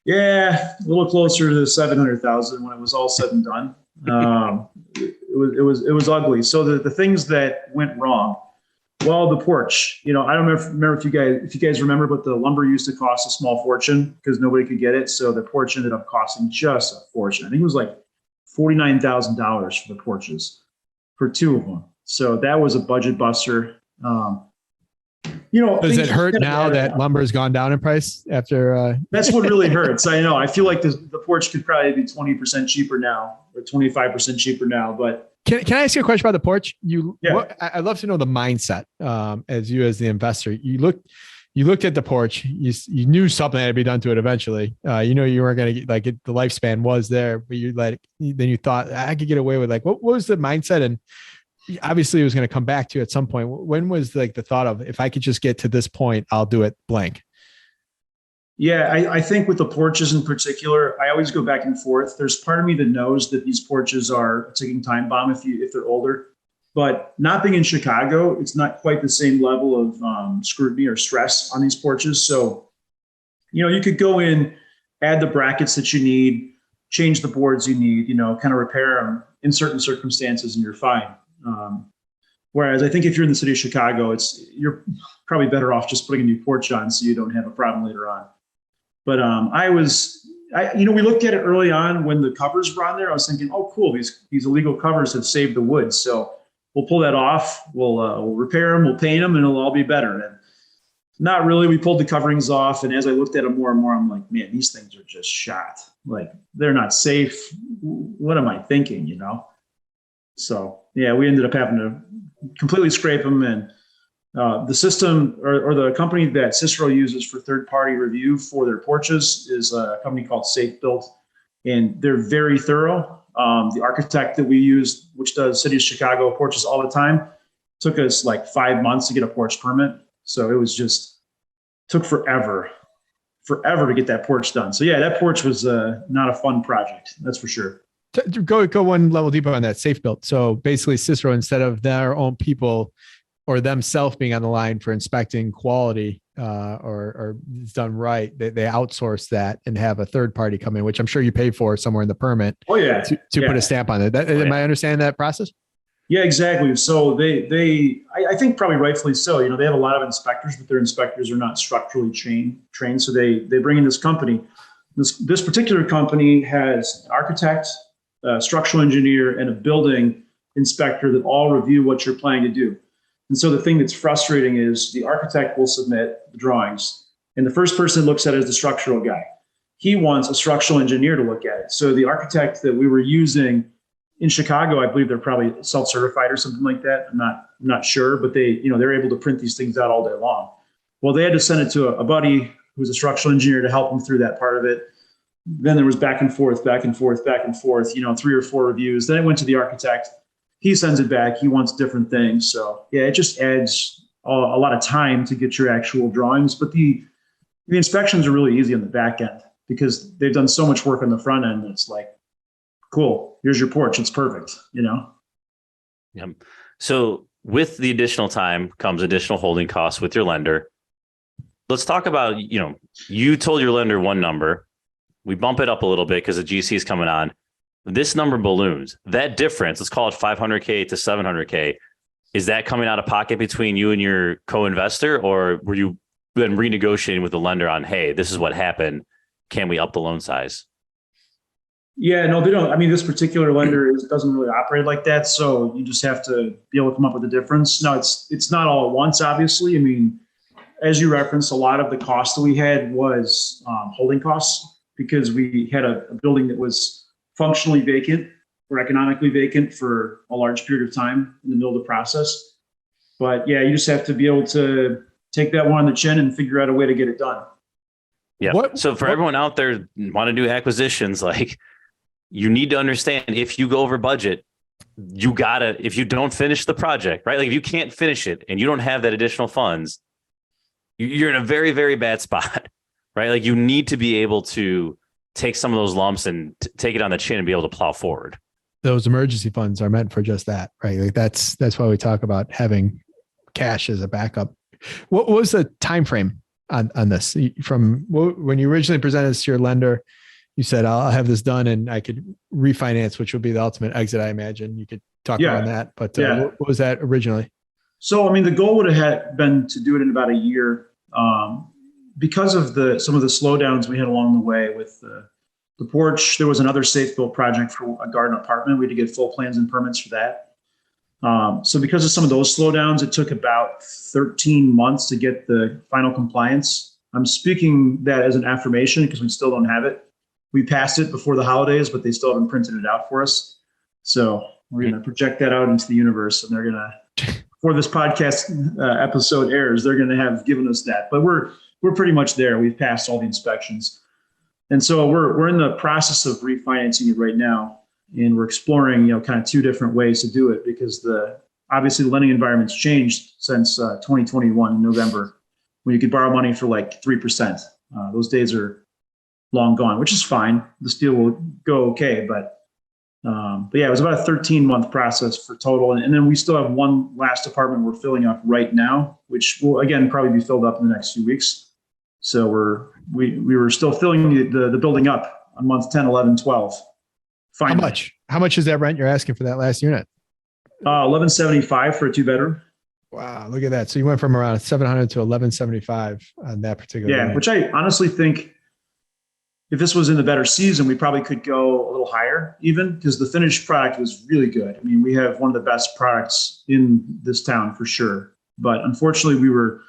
Yeah, a little closer to 700,000 when it was all said and done. It was ugly. So the things that went wrong. Well, the porch, I don't remember if you guys remember, but the lumber used to cost a small fortune because nobody could get it. So the porch ended up costing just a fortune. I think it was like $49,000 for the porches for 2 of them. So that was a budget buster. Does it hurt now that lumber has gone down in price after? That's what really hurts. I know. I feel like the porch could probably be 20% cheaper now or 25% cheaper now, but. Can I ask you a question about the porch? Yeah. I'd love to know the mindset as the investor. You looked you looked at the porch, you knew something had to be done to it eventually. You know, you weren't going to get like the lifespan was there, but then you thought I could get away with like, what was the mindset? And obviously it was going to come back to you at some point. When was like the thought of, if I could just get to this point, I'll do it blank? Yeah, I think with the porches in particular, I always go back and forth. There's part of me that knows that these porches are a ticking time bomb if they're older. But not being in Chicago, it's not quite the same level of scrutiny or stress on these porches. So, you could go in, add the brackets that you need, change the boards you need, kind of repair them in certain circumstances, and you're fine. Whereas I think if you're in the city of Chicago, you're probably better off just putting a new porch on so you don't have a problem later on. But we looked at it early on when the covers were on there. I was thinking, oh, cool, these illegal covers have saved the wood. So we'll pull that off. We'll repair them. We'll paint them, and it'll all be better. And not really. We pulled the coverings off, and as I looked at them more and more, I'm like, man, these things are just shot. Like, they're not safe. What am I thinking? So yeah, we ended up having to completely scrape them. And the system or the company that Cicero uses for third-party review for their porches is a company called Safe Built, and they're very thorough. The architect that we use, which does City of Chicago porches all the time, took us like 5 months to get a porch permit. So it was took forever to get that porch done. So yeah, that porch was not a fun project. That's for sure. Go one level deeper on that. Safe Built. So basically Cicero, instead of their own people or themselves being on the line for inspecting quality or it's done right, they outsource that and have a third party come in, which I'm sure you pay for somewhere in the permit. Oh yeah, to put a stamp on it. Am I understanding that process? Yeah, exactly. So I think probably rightfully so. They have a lot of inspectors, but their inspectors are not structurally trained. So they bring in this company. This particular company has an architect, a structural engineer, and a building inspector that all review what you're planning to do. And so the thing that's frustrating is the architect will submit the drawings, and the first person that looks at it is the structural guy. He wants a structural engineer to look at it. So the architect that we were using in Chicago, I believe they're probably self-certified or something like that. I'm not sure, but they're able to print these things out all day long. Well, they had to send it to a buddy who's a structural engineer to help them through that part of it. Then there was back and forth, 3 or 4 reviews. Then it went to the architect. He sends it back. He wants different things. So yeah, it just adds a lot of time to get your actual drawings. But the inspections are really easy on the back end because they've done so much work on the front end. It's like, cool, here's your porch. It's perfect, Yeah. So with the additional time comes additional holding costs with your lender. Let's talk about, you told your lender one number. We bump it up a little bit because the GC is coming on. This number balloons. That difference, let's call it $500K to $700K. Is that coming out of pocket between you and your co-investor, or were you then renegotiating with the lender on, hey, this is what happened. Can we up the loan size? Yeah, no, they don't. I mean, this particular lender doesn't really operate like that. So you just have to be able to come up with a difference. Now, it's not all at once, obviously. I mean, as you referenced, a lot of the cost that we had was holding costs because we had a building that was functionally vacant or economically vacant for a large period of time in the middle of the process. But yeah, you just have to be able to take that one on the chin and figure out a way to get it done. Yeah. So for everyone out there want to do acquisitions, like, you need to understand, if you go over budget, if you don't finish the project, right? Like, if you can't finish it and you don't have that additional funds, you're in a very, very bad spot, right? Like, you need to be able to take some of those lumps and take it on the chin and be able to plow forward. Those emergency funds are meant for just that, right? Like that's why we talk about having cash as a backup. What was the time frame on this? From when you originally presented this to your lender, you said, I'll have this done and I could refinance, which would be the ultimate exit, I imagine. You could talk about that, but what was that originally? So, I mean, the goal would have been to do it in about a year. Because of some of the slowdowns we had along the way with the porch, there was another Safe Built project for a garden apartment. We had to get full plans and permits for that. So because of some of those slowdowns, it took about 13 months to get the final compliance. I'm speaking that as an affirmation because we still don't have it. We passed it before the holidays, but they still haven't printed it out for us. So we're going to project that out into the universe, and they're going to before this podcast episode airs, they're going to have given us that. But we're pretty much there. We've passed all the inspections, and so we're in the process of refinancing it right now, and we're exploring kind of two different ways to do it because obviously the lending environment's changed since 2021 in November, when you could borrow money for like 3%. Those days are long gone, which is fine. This deal will go okay, but yeah, it was about a 13-month process for total. And then we still have one last apartment we're filling up right now, which will again probably be filled up in the next few weeks. So we were still filling the building up on month 10, 11, 12. Finally. How much is that rent you're asking for that last unit? $1,175 for a 2-bedroom. Wow, look at that. So you went from around 700 to 1175 on that particular unit. Which I honestly think if this was in the better season, we probably could go a little higher even, because the finished product was really good. I mean, we have one of the best products in this town for sure. But unfortunately, we were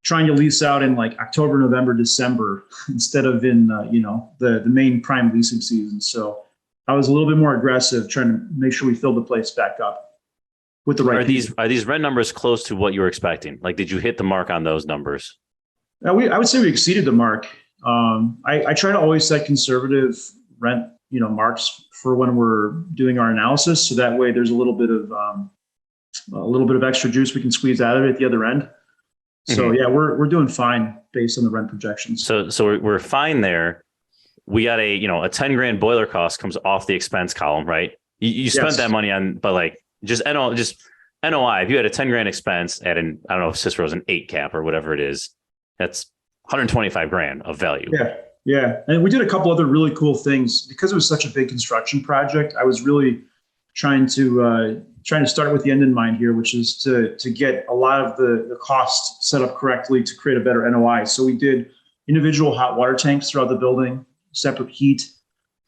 trying to lease out in like October, November, December instead of in the main prime leasing season. So I was a little bit more aggressive trying to make sure we filled the place back up with the right. Are these rent numbers close to what you were expecting? Like, did you hit the mark on those numbers? I would say we exceeded the mark. I try to always set conservative rent, marks for when we're doing our analysis. So that way there's a little bit of extra juice we can squeeze out of it at the other end. So yeah, we're doing fine based on the rent projections. So we're fine there. We got a $10,000 boiler cost comes off the expense column, right? You spent that money on, but like just NOI. If you had a $10,000 expense at I don't know if Cicero's an 8 cap or whatever it is, that's $125,000 of value. Yeah. And we did a couple other really cool things because it was such a big construction project. I was really trying to start with the end in mind here, which is to get a lot of the costs set up correctly to create a better NOI. So we did individual hot water tanks throughout the building, separate heat.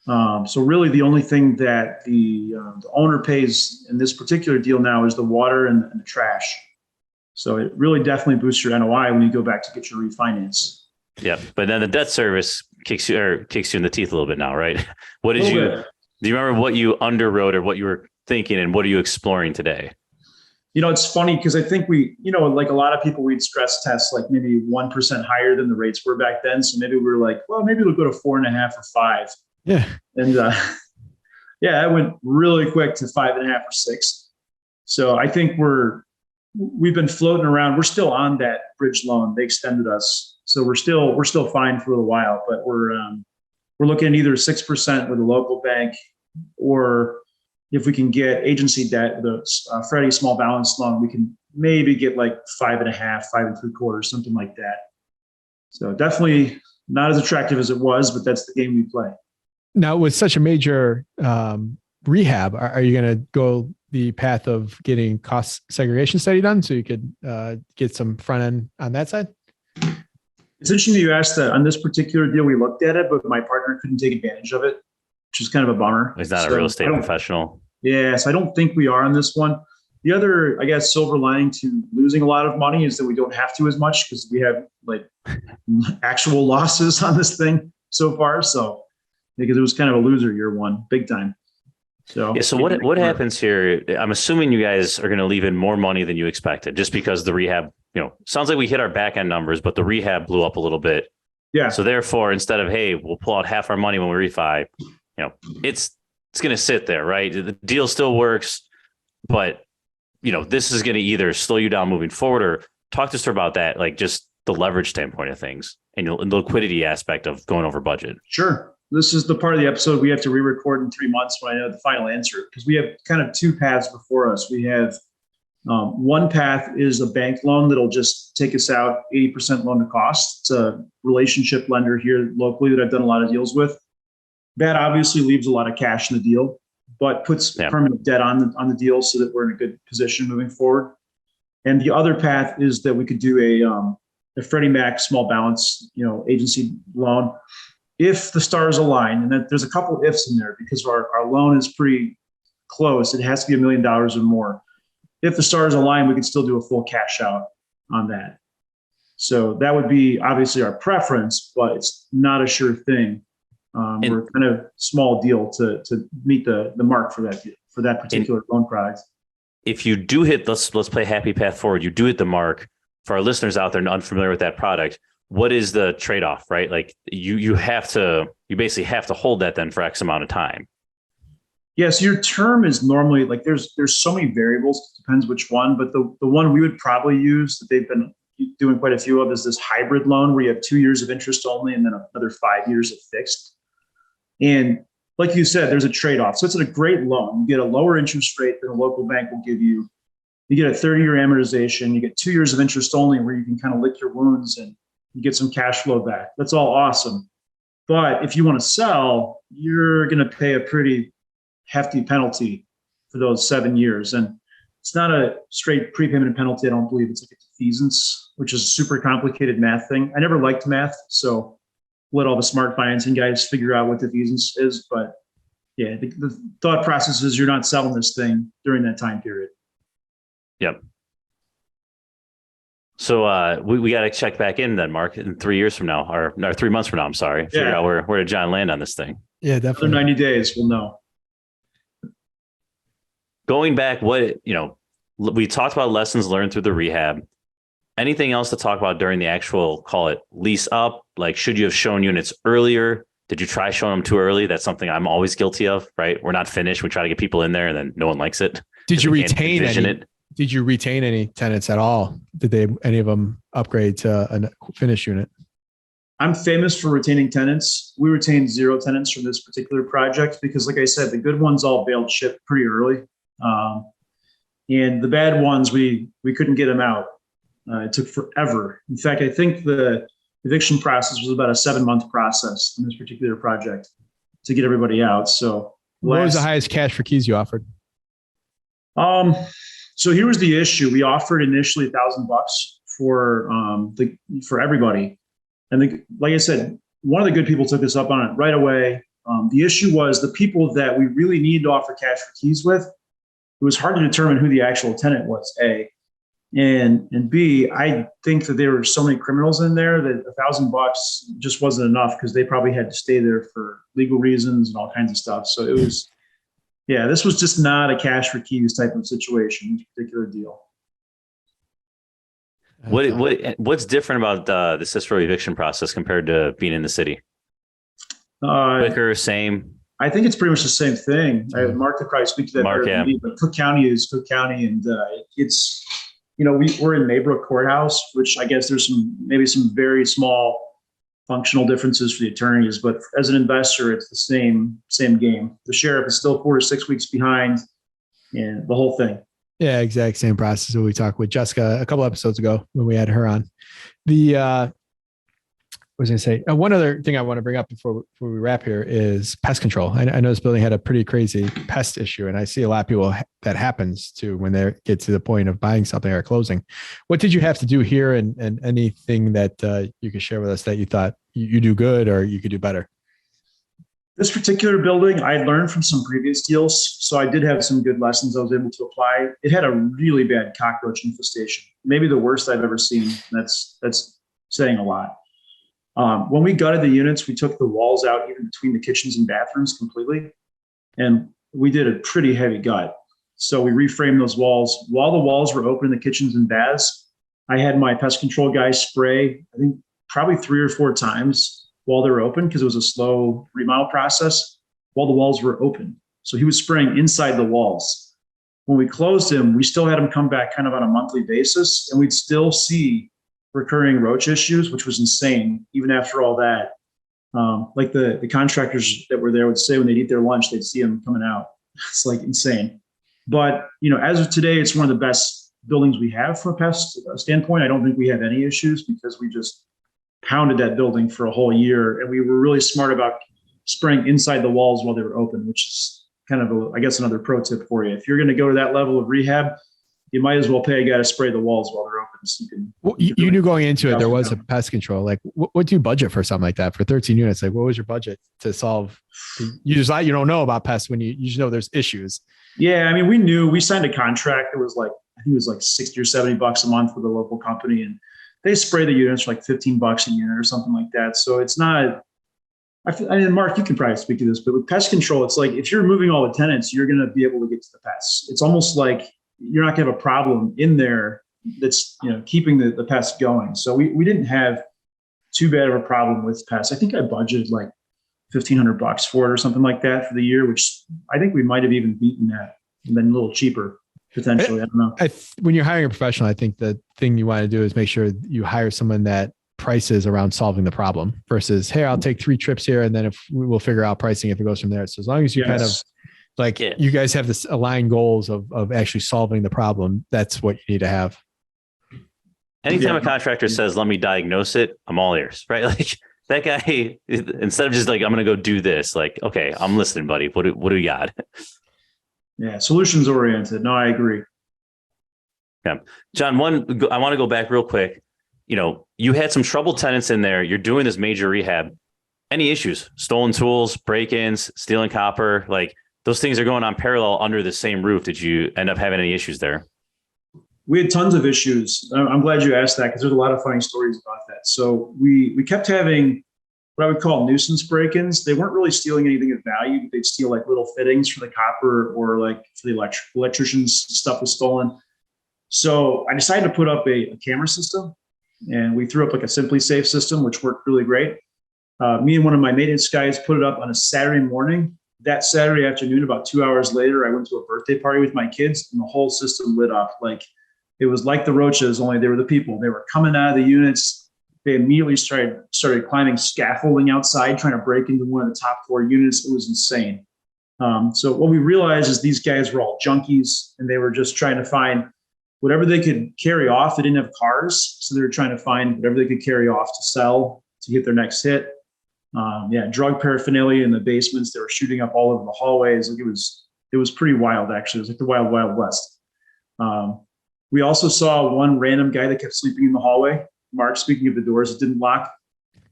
So really the only thing that the owner pays in this particular deal now is the water and the trash. So it really definitely boosts your NOI when you go back to get your refinance. Yeah, but then the debt service kicks you in the teeth a little bit now, right? What did do you remember what you underwrote or what you were thinking, and what are you exploring today? It's funny because I think we, like a lot of people, we'd stress test like maybe 1% higher than the rates were back then. So maybe we were like, well, maybe we'll go to 4.5 or 5. Yeah. And I went really quick to 5.5 or 6. So I think we've been floating around. We're still on that bridge loan. They extended us. So we're still fine for a little while, but we're looking at either 6% with a local bank, or if we can get agency debt with a Freddie small balance loan, we can maybe get like 5.5, 5.75, something like that. So definitely not as attractive as it was, but that's the game we play. Now, with such a major rehab, are you going to go the path of getting cost segregation study done so you could get some front end on that side? It's interesting that you asked that. On this particular deal, we looked at it, but my partner couldn't take advantage of it, which is kind of a bummer. He's not a real estate professional. Yeah, so I don't think we are on this one. The other, I guess, silver lining to losing a lot of money is that we don't have to as much because we have like actual losses on this thing so far. So because it was kind of a loser year one, big time. So yeah. So what happens here? I'm assuming you guys are going to leave in more money than you expected, just because the rehab, sounds like we hit our back end numbers, but the rehab blew up a little bit. Yeah. So therefore, instead of, hey, we'll pull out half our money when we refi, it's going to sit there, right? The deal still works, but this is going to either slow you down moving forward, or talk to us about that, like just the leverage standpoint of things and the liquidity aspect of going over budget. Sure. This is the part of the episode we have to re-record in 3 months when I know the final answer, because we have kind of two paths before us. We have one path is a bank loan that'll just take us out 80% loan to cost. It's a relationship lender here locally that I've done a lot of deals with. That obviously leaves a lot of cash in the deal, but puts permanent debt on the deal so that we're in a good position moving forward. And the other path is that we could do a Freddie Mac small balance, agency loan. If the stars align, and that there's a couple ifs in there because our loan is pretty close. It has to be $1 million or more. If the stars align, we could still do a full cash out on that. So that would be obviously our preference, but it's not a sure thing. We're kind of small deal to meet the mark for that particular loan product. if you do hit, let's play happy path forward. You do hit the mark. For our listeners out there unfamiliar with that product, what is the trade-off, right? Like you basically have to hold that then for X amount of time. Yes, your term is normally like there's so many variables. It depends which one, but the one we would probably use that they've been doing quite a few of is this hybrid loan where you have 2 years of interest only and then another 5 years of fixed. And like you said, there's a trade-off. So it's a great loan. You get a lower interest rate than a local bank will give you. You get a 30-year amortization. You get 2 years of interest only where you can kind of lick your wounds and you get some cash flow back. That's all awesome. But if you want to sell, you're going to pay a pretty hefty penalty for those 7 years. And it's not a straight prepayment penalty. I don't believe it's like a defeasance, which is a super complicated math thing. I never liked math, so let all the smart financing guys figure out what defeasance is. But yeah, the thought process is you're not selling this thing during that time period. Yep. So we got to check back in then, Mark, in 3 years from now, or 3 months from now. I'm sorry. Figure out where did John land on this thing? Yeah, definitely. After 90 days, we'll know. Going back, we talked about lessons learned through the rehab. Anything else to talk about during the actual, call it lease up? Like, should you have shown units earlier? Did you try showing them too early? That's something I'm always guilty of, right? We're not finished. We try to get people in there and then no one likes it. Did you retain any tenants at all? Did any of them upgrade to a finished unit? I'm famous for retaining tenants. We retained 0 tenants from this particular project because, like I said, the good ones all bailed ship pretty early. And the bad ones, we couldn't get them out. It took forever. In fact, I think the eviction process was about a 7-month process in this particular project to get everybody out. So what was the highest cash for keys you offered? So here was the issue. We offered initially $1,000 for everybody. And like I said, one of the good people took us up on it right away. The issue was the people that we really needed to offer cash for keys with. It was hard to determine who the actual tenant was, A. And B, I think that there were so many criminals in there that $1,000 just wasn't enough because they probably had to stay there for legal reasons and all kinds of stuff. So it was, this was just not a cash for keys type of situation, this particular deal. What's different about the Cicero eviction process compared to being in the city? Quicker, same? I think it's pretty much the same thing. Mark could probably speak to that better than me, but Cook County is Cook County, and it's, we're in Maybrook Courthouse, which I guess there's maybe some very small functional differences for the attorneys, but as an investor, it's the same game. The sheriff is still 4 to 6 weeks behind, and the whole thing. Yeah, exact same process that we talked with Jessica a couple episodes ago when we had her on. What was I going to say? One other thing I want to bring up before we wrap here is pest control. I know this building had a pretty crazy pest issue, and I see a lot of people that happens to when they get to the point of buying something or closing. What did you have to do here, and anything that you could share with us that you thought you do good or you could do better? This particular building, I learned from some previous deals, so I did have some good lessons I was able to apply. It had a really bad cockroach infestation, maybe the worst I've ever seen. That's saying a lot. When we gutted the units, we took the walls out even between the kitchens and bathrooms completely. And we did a pretty heavy gut. So we reframed those walls. While the walls were open in the kitchens and baths, I had my pest control guy spray, I think probably 3 or 4 times while they were open because it was a slow remodel process while the walls were open. So he was spraying inside the walls. When we closed him, we still had him come back kind of on a monthly basis, and we'd still see recurring roach issues, which was insane, even after all that. Like the contractors that were there would say when they'd eat their lunch, they'd see them coming out. It's like insane. But, as of today, it's one of the best buildings we have from a pest standpoint. I don't think we have any issues because we just pounded that building for a whole year. And we were really smart about spraying inside the walls while they were open, which is kind of, I guess, another pro tip for you. If you're going to go to that level of rehab, you might as well pay a guy to spray the walls while they're open. So you knew going into it, there was a pest control. Like, what do you budget for something like that for 13 units? Like, what was your budget to solve? You don't know about pests when you just know there's issues. Yeah. I mean, we signed a contract that was like, I think it was like $60 or $70 a month with a local company, and they spray the units for like $15 a unit or something like that. So it's not, I mean, Mark, you can probably speak to this, but with pest control, it's like, if you're removing all the tenants, you're going to be able to get to the pests. It's almost like, you're not going to have a problem in there that's, keeping the pests going. So we didn't have too bad of a problem with pests. I think I budgeted like $1,500 for it or something like that for the year, which I think we might have even beaten that and been a little cheaper potentially. I don't know. When you're hiring a professional, I think the thing you want to do is make sure you hire someone that prices around solving the problem versus, hey, I'll take 3 trips here and then if we'll figure out pricing if it goes from there. So as long as you kind of like you guys have this aligned goals of actually solving the problem, that's what you need to have. Anytime a contractor says, let me diagnose it, I'm all ears, right? Like that guy, instead of just like, I'm going to go do this, like, okay, I'm listening, buddy. What do you got? Yeah. Solutions oriented. No, I agree. Yeah. John, I want to go back real quick. You had some troubled tenants in there. You're doing this major rehab. Any issues? Stolen tools, break-ins, stealing copper, like those things are going on parallel under the same roof. Did you end up having any issues there? We had tons of issues. I'm glad you asked that because there's a lot of funny stories about that. So we kept having what I would call nuisance break-ins. They weren't really stealing anything of value, but they'd steal like little fittings for the copper or like for the electrician's stuff was stolen. So I decided to put up a camera system, and we threw up like a Simply Safe system, which worked really great. Me and one of my maintenance guys put it up on a Saturday morning. That Saturday afternoon, about 2 hours later, I went to a birthday party with my kids, and the whole system lit up. Like it was like the roaches, only they were the people. They were coming out of the units. They immediately started climbing scaffolding outside, trying to break into one of the top 4 units. It was insane. So what we realized is these guys were all junkies, and they were just trying to find whatever they could carry off. They didn't have cars, so they were trying to find whatever they could carry off to sell to get their next hit. Drug paraphernalia in the basements. They were shooting up all over the hallways. Like it was pretty wild, actually. It was like the wild, wild west. We also saw one random guy that kept sleeping in the hallway. Mark, speaking of the doors that didn't lock,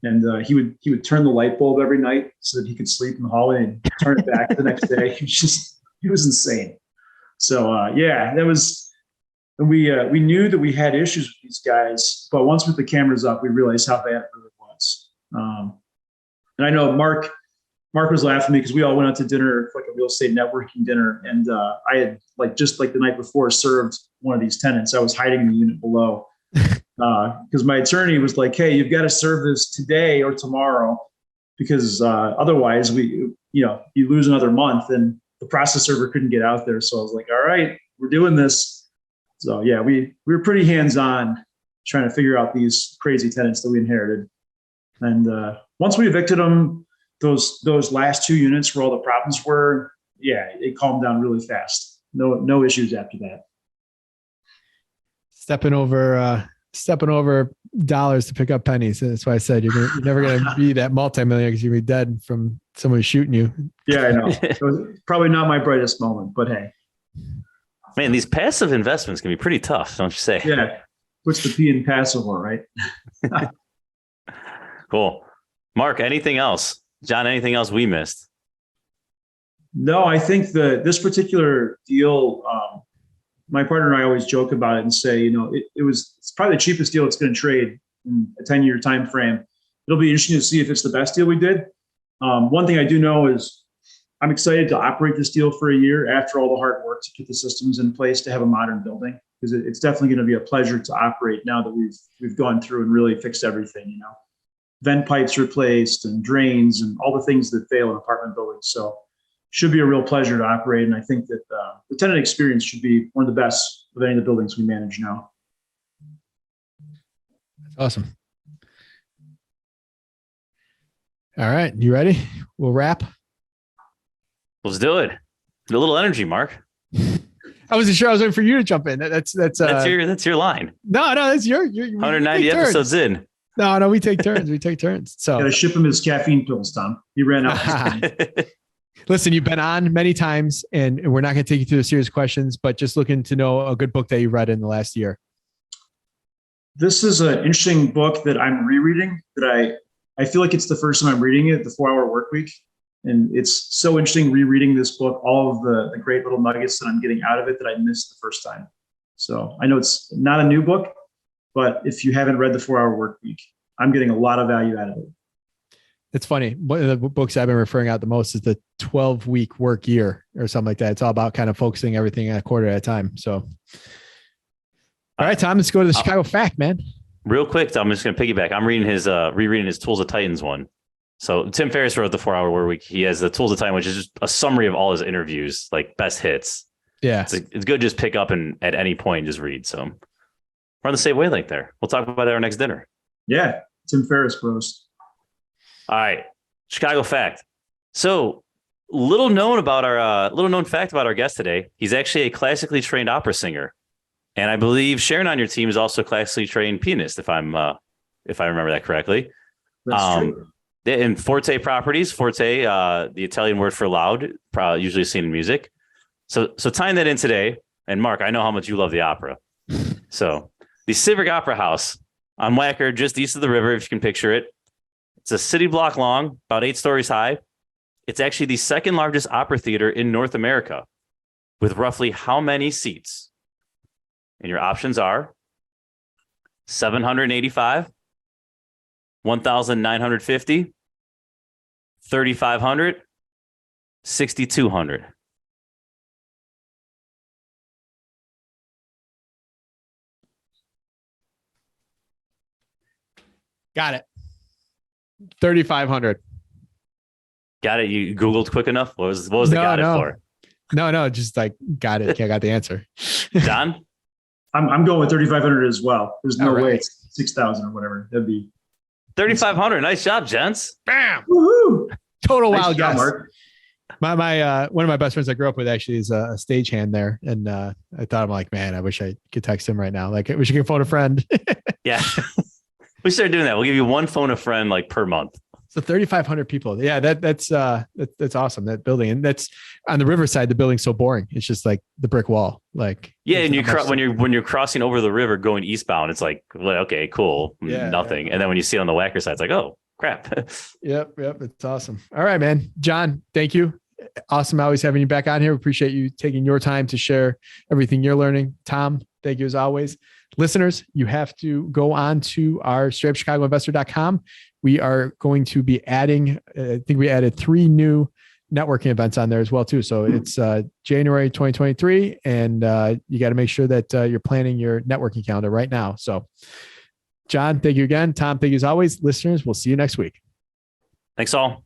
and he would turn the light bulb every night so that he could sleep in the hallway and turn it back the next day. He was insane. So that was. And we knew that we had issues with these guys, but once with the cameras up, we realized how bad it really was. And I know Mark was laughing at me because we all went out to dinner, like a real estate networking dinner. And I had just the night before served one of these tenants. I was hiding in the unit below because my attorney was like, hey, you've got to serve this today or tomorrow because otherwise you lose another month. And the process server couldn't get out there. So I was like, all right, we're doing this. So yeah, we were pretty hands-on trying to figure out these crazy tenants that we inherited. And once we evicted them, those last 2 units where all the problems were, it calmed down really fast. No issues after that. Stepping over dollars to pick up pennies. That's why I said you're never going to be that multimillionaire because you'll be dead from somebody shooting you. Yeah, I know. It was probably not my brightest moment, but hey. Man, these passive investments can be pretty tough, don't you say? Yeah. What's the P in passive, right? Cool. Mark, anything else? John, anything else we missed? No, I think this particular deal, my partner and I always joke about it and say, it's probably the cheapest deal it's going to trade in a 10-year time frame. It'll be interesting to see if it's the best deal we did. One thing I do know is I'm excited to operate this deal for a year after all the hard work to get the systems in place to have a modern building, because it's definitely going to be a pleasure to operate now that we've gone through and really fixed everything, vent pipes replaced and drains and all the things that fail in apartment buildings. So should be a real pleasure to operate. And I think that the tenant experience should be one of the best of any of the buildings we manage now. That's awesome. All right. You ready? We'll wrap. Let's do it. A little energy, Mark. I wasn't sure. I was waiting for you to jump in. That's your line. No, that's your 190 episodes in. No, we take turns. So got to ship him his caffeine pills, Tom. He ran out. Listen, you've been on many times, and we're not going to take you through the serious questions, but just looking to know a good book that you read in the last year. This is an interesting book that I'm rereading. That I feel like it's the first time I'm reading it. The 4-Hour Workweek. And it's so interesting rereading this book, all of the great little nuggets that I'm getting out of it that I missed the first time. So I know it's not a new book, but if you haven't read the 4-Hour Workweek, I'm getting a lot of value out of it. It's funny. One of the books I've been referring out the most is the 12-week work year or something like that. It's all about kind of focusing everything a quarter at a time. So, all right, Tom, let's go to the Chicago Fact, man. Real quick, I'm just going to piggyback. I'm reading rereading his Tools of Titans one. So Tim Ferriss wrote the 4-Hour Work Week. He has the Tools of Titan, which is just a summary of all his interviews, like best hits. Yeah. It's good to just pick up and at any point just read. So we're on the same wavelength there. We'll talk about it at our next dinner. Yeah. Tim Ferriss bros. All right. Chicago Fact. So little known fact about our guest today. He's actually a classically trained opera singer. And I believe Sharon on your team is also a classically trained pianist, if I remember that correctly. That's true. In Forte Properties, Forte, the Italian word for loud, usually seen in music. So tying that in today, and Mark, I know how much you love the opera. So the Civic Opera House on Wacker, just east of the river, if you can picture it. It's a city block long, about 8 stories high. It's actually the second largest opera theater in North America, with roughly how many seats? And your options are 785, 1,950, 3,500, 6,200. Got it. 3,500. Got it. You Googled quick enough? What was the got it for? No, just like got it. I got the answer. John? I'm going with 3,500 as well. There's no All way right. it's 6,000 or whatever. That'd be 3,500. Nice job, gents. Bam. woohoo. Total Nice wild job, guess. Mark. My one of my best friends I grew up with actually is a stagehand there. And I thought, I'm like, man, I wish I could text him right now. Like, I wish I could phone a friend. Yeah. We started doing that. We'll give you one phone a friend like per month. So 3,500 people. Yeah, that's awesome. That building, and that's on the riverside. The building's so boring. It's just like the brick wall. Like, Yeah, and when you're crossing over the river going eastbound, it's like, well, okay, cool, Yeah, nothing. yeah. And then when you see it on the Wacker side, it's like, oh crap. Yep. It's awesome. All right, man. John, thank you. Awesome. Always having you back on here. We appreciate you taking your time to share everything you're learning. Tom, thank you as always. Listeners, you have to go on to our straightupchicagoinvestor.com. We are going to be adding, I think we added 3 new networking events on there as well too. So it's January 2023, and you got to make sure that you're planning your networking calendar right now. So John, thank you again. Tom, thank you as always. Listeners, we'll see you next week. Thanks all.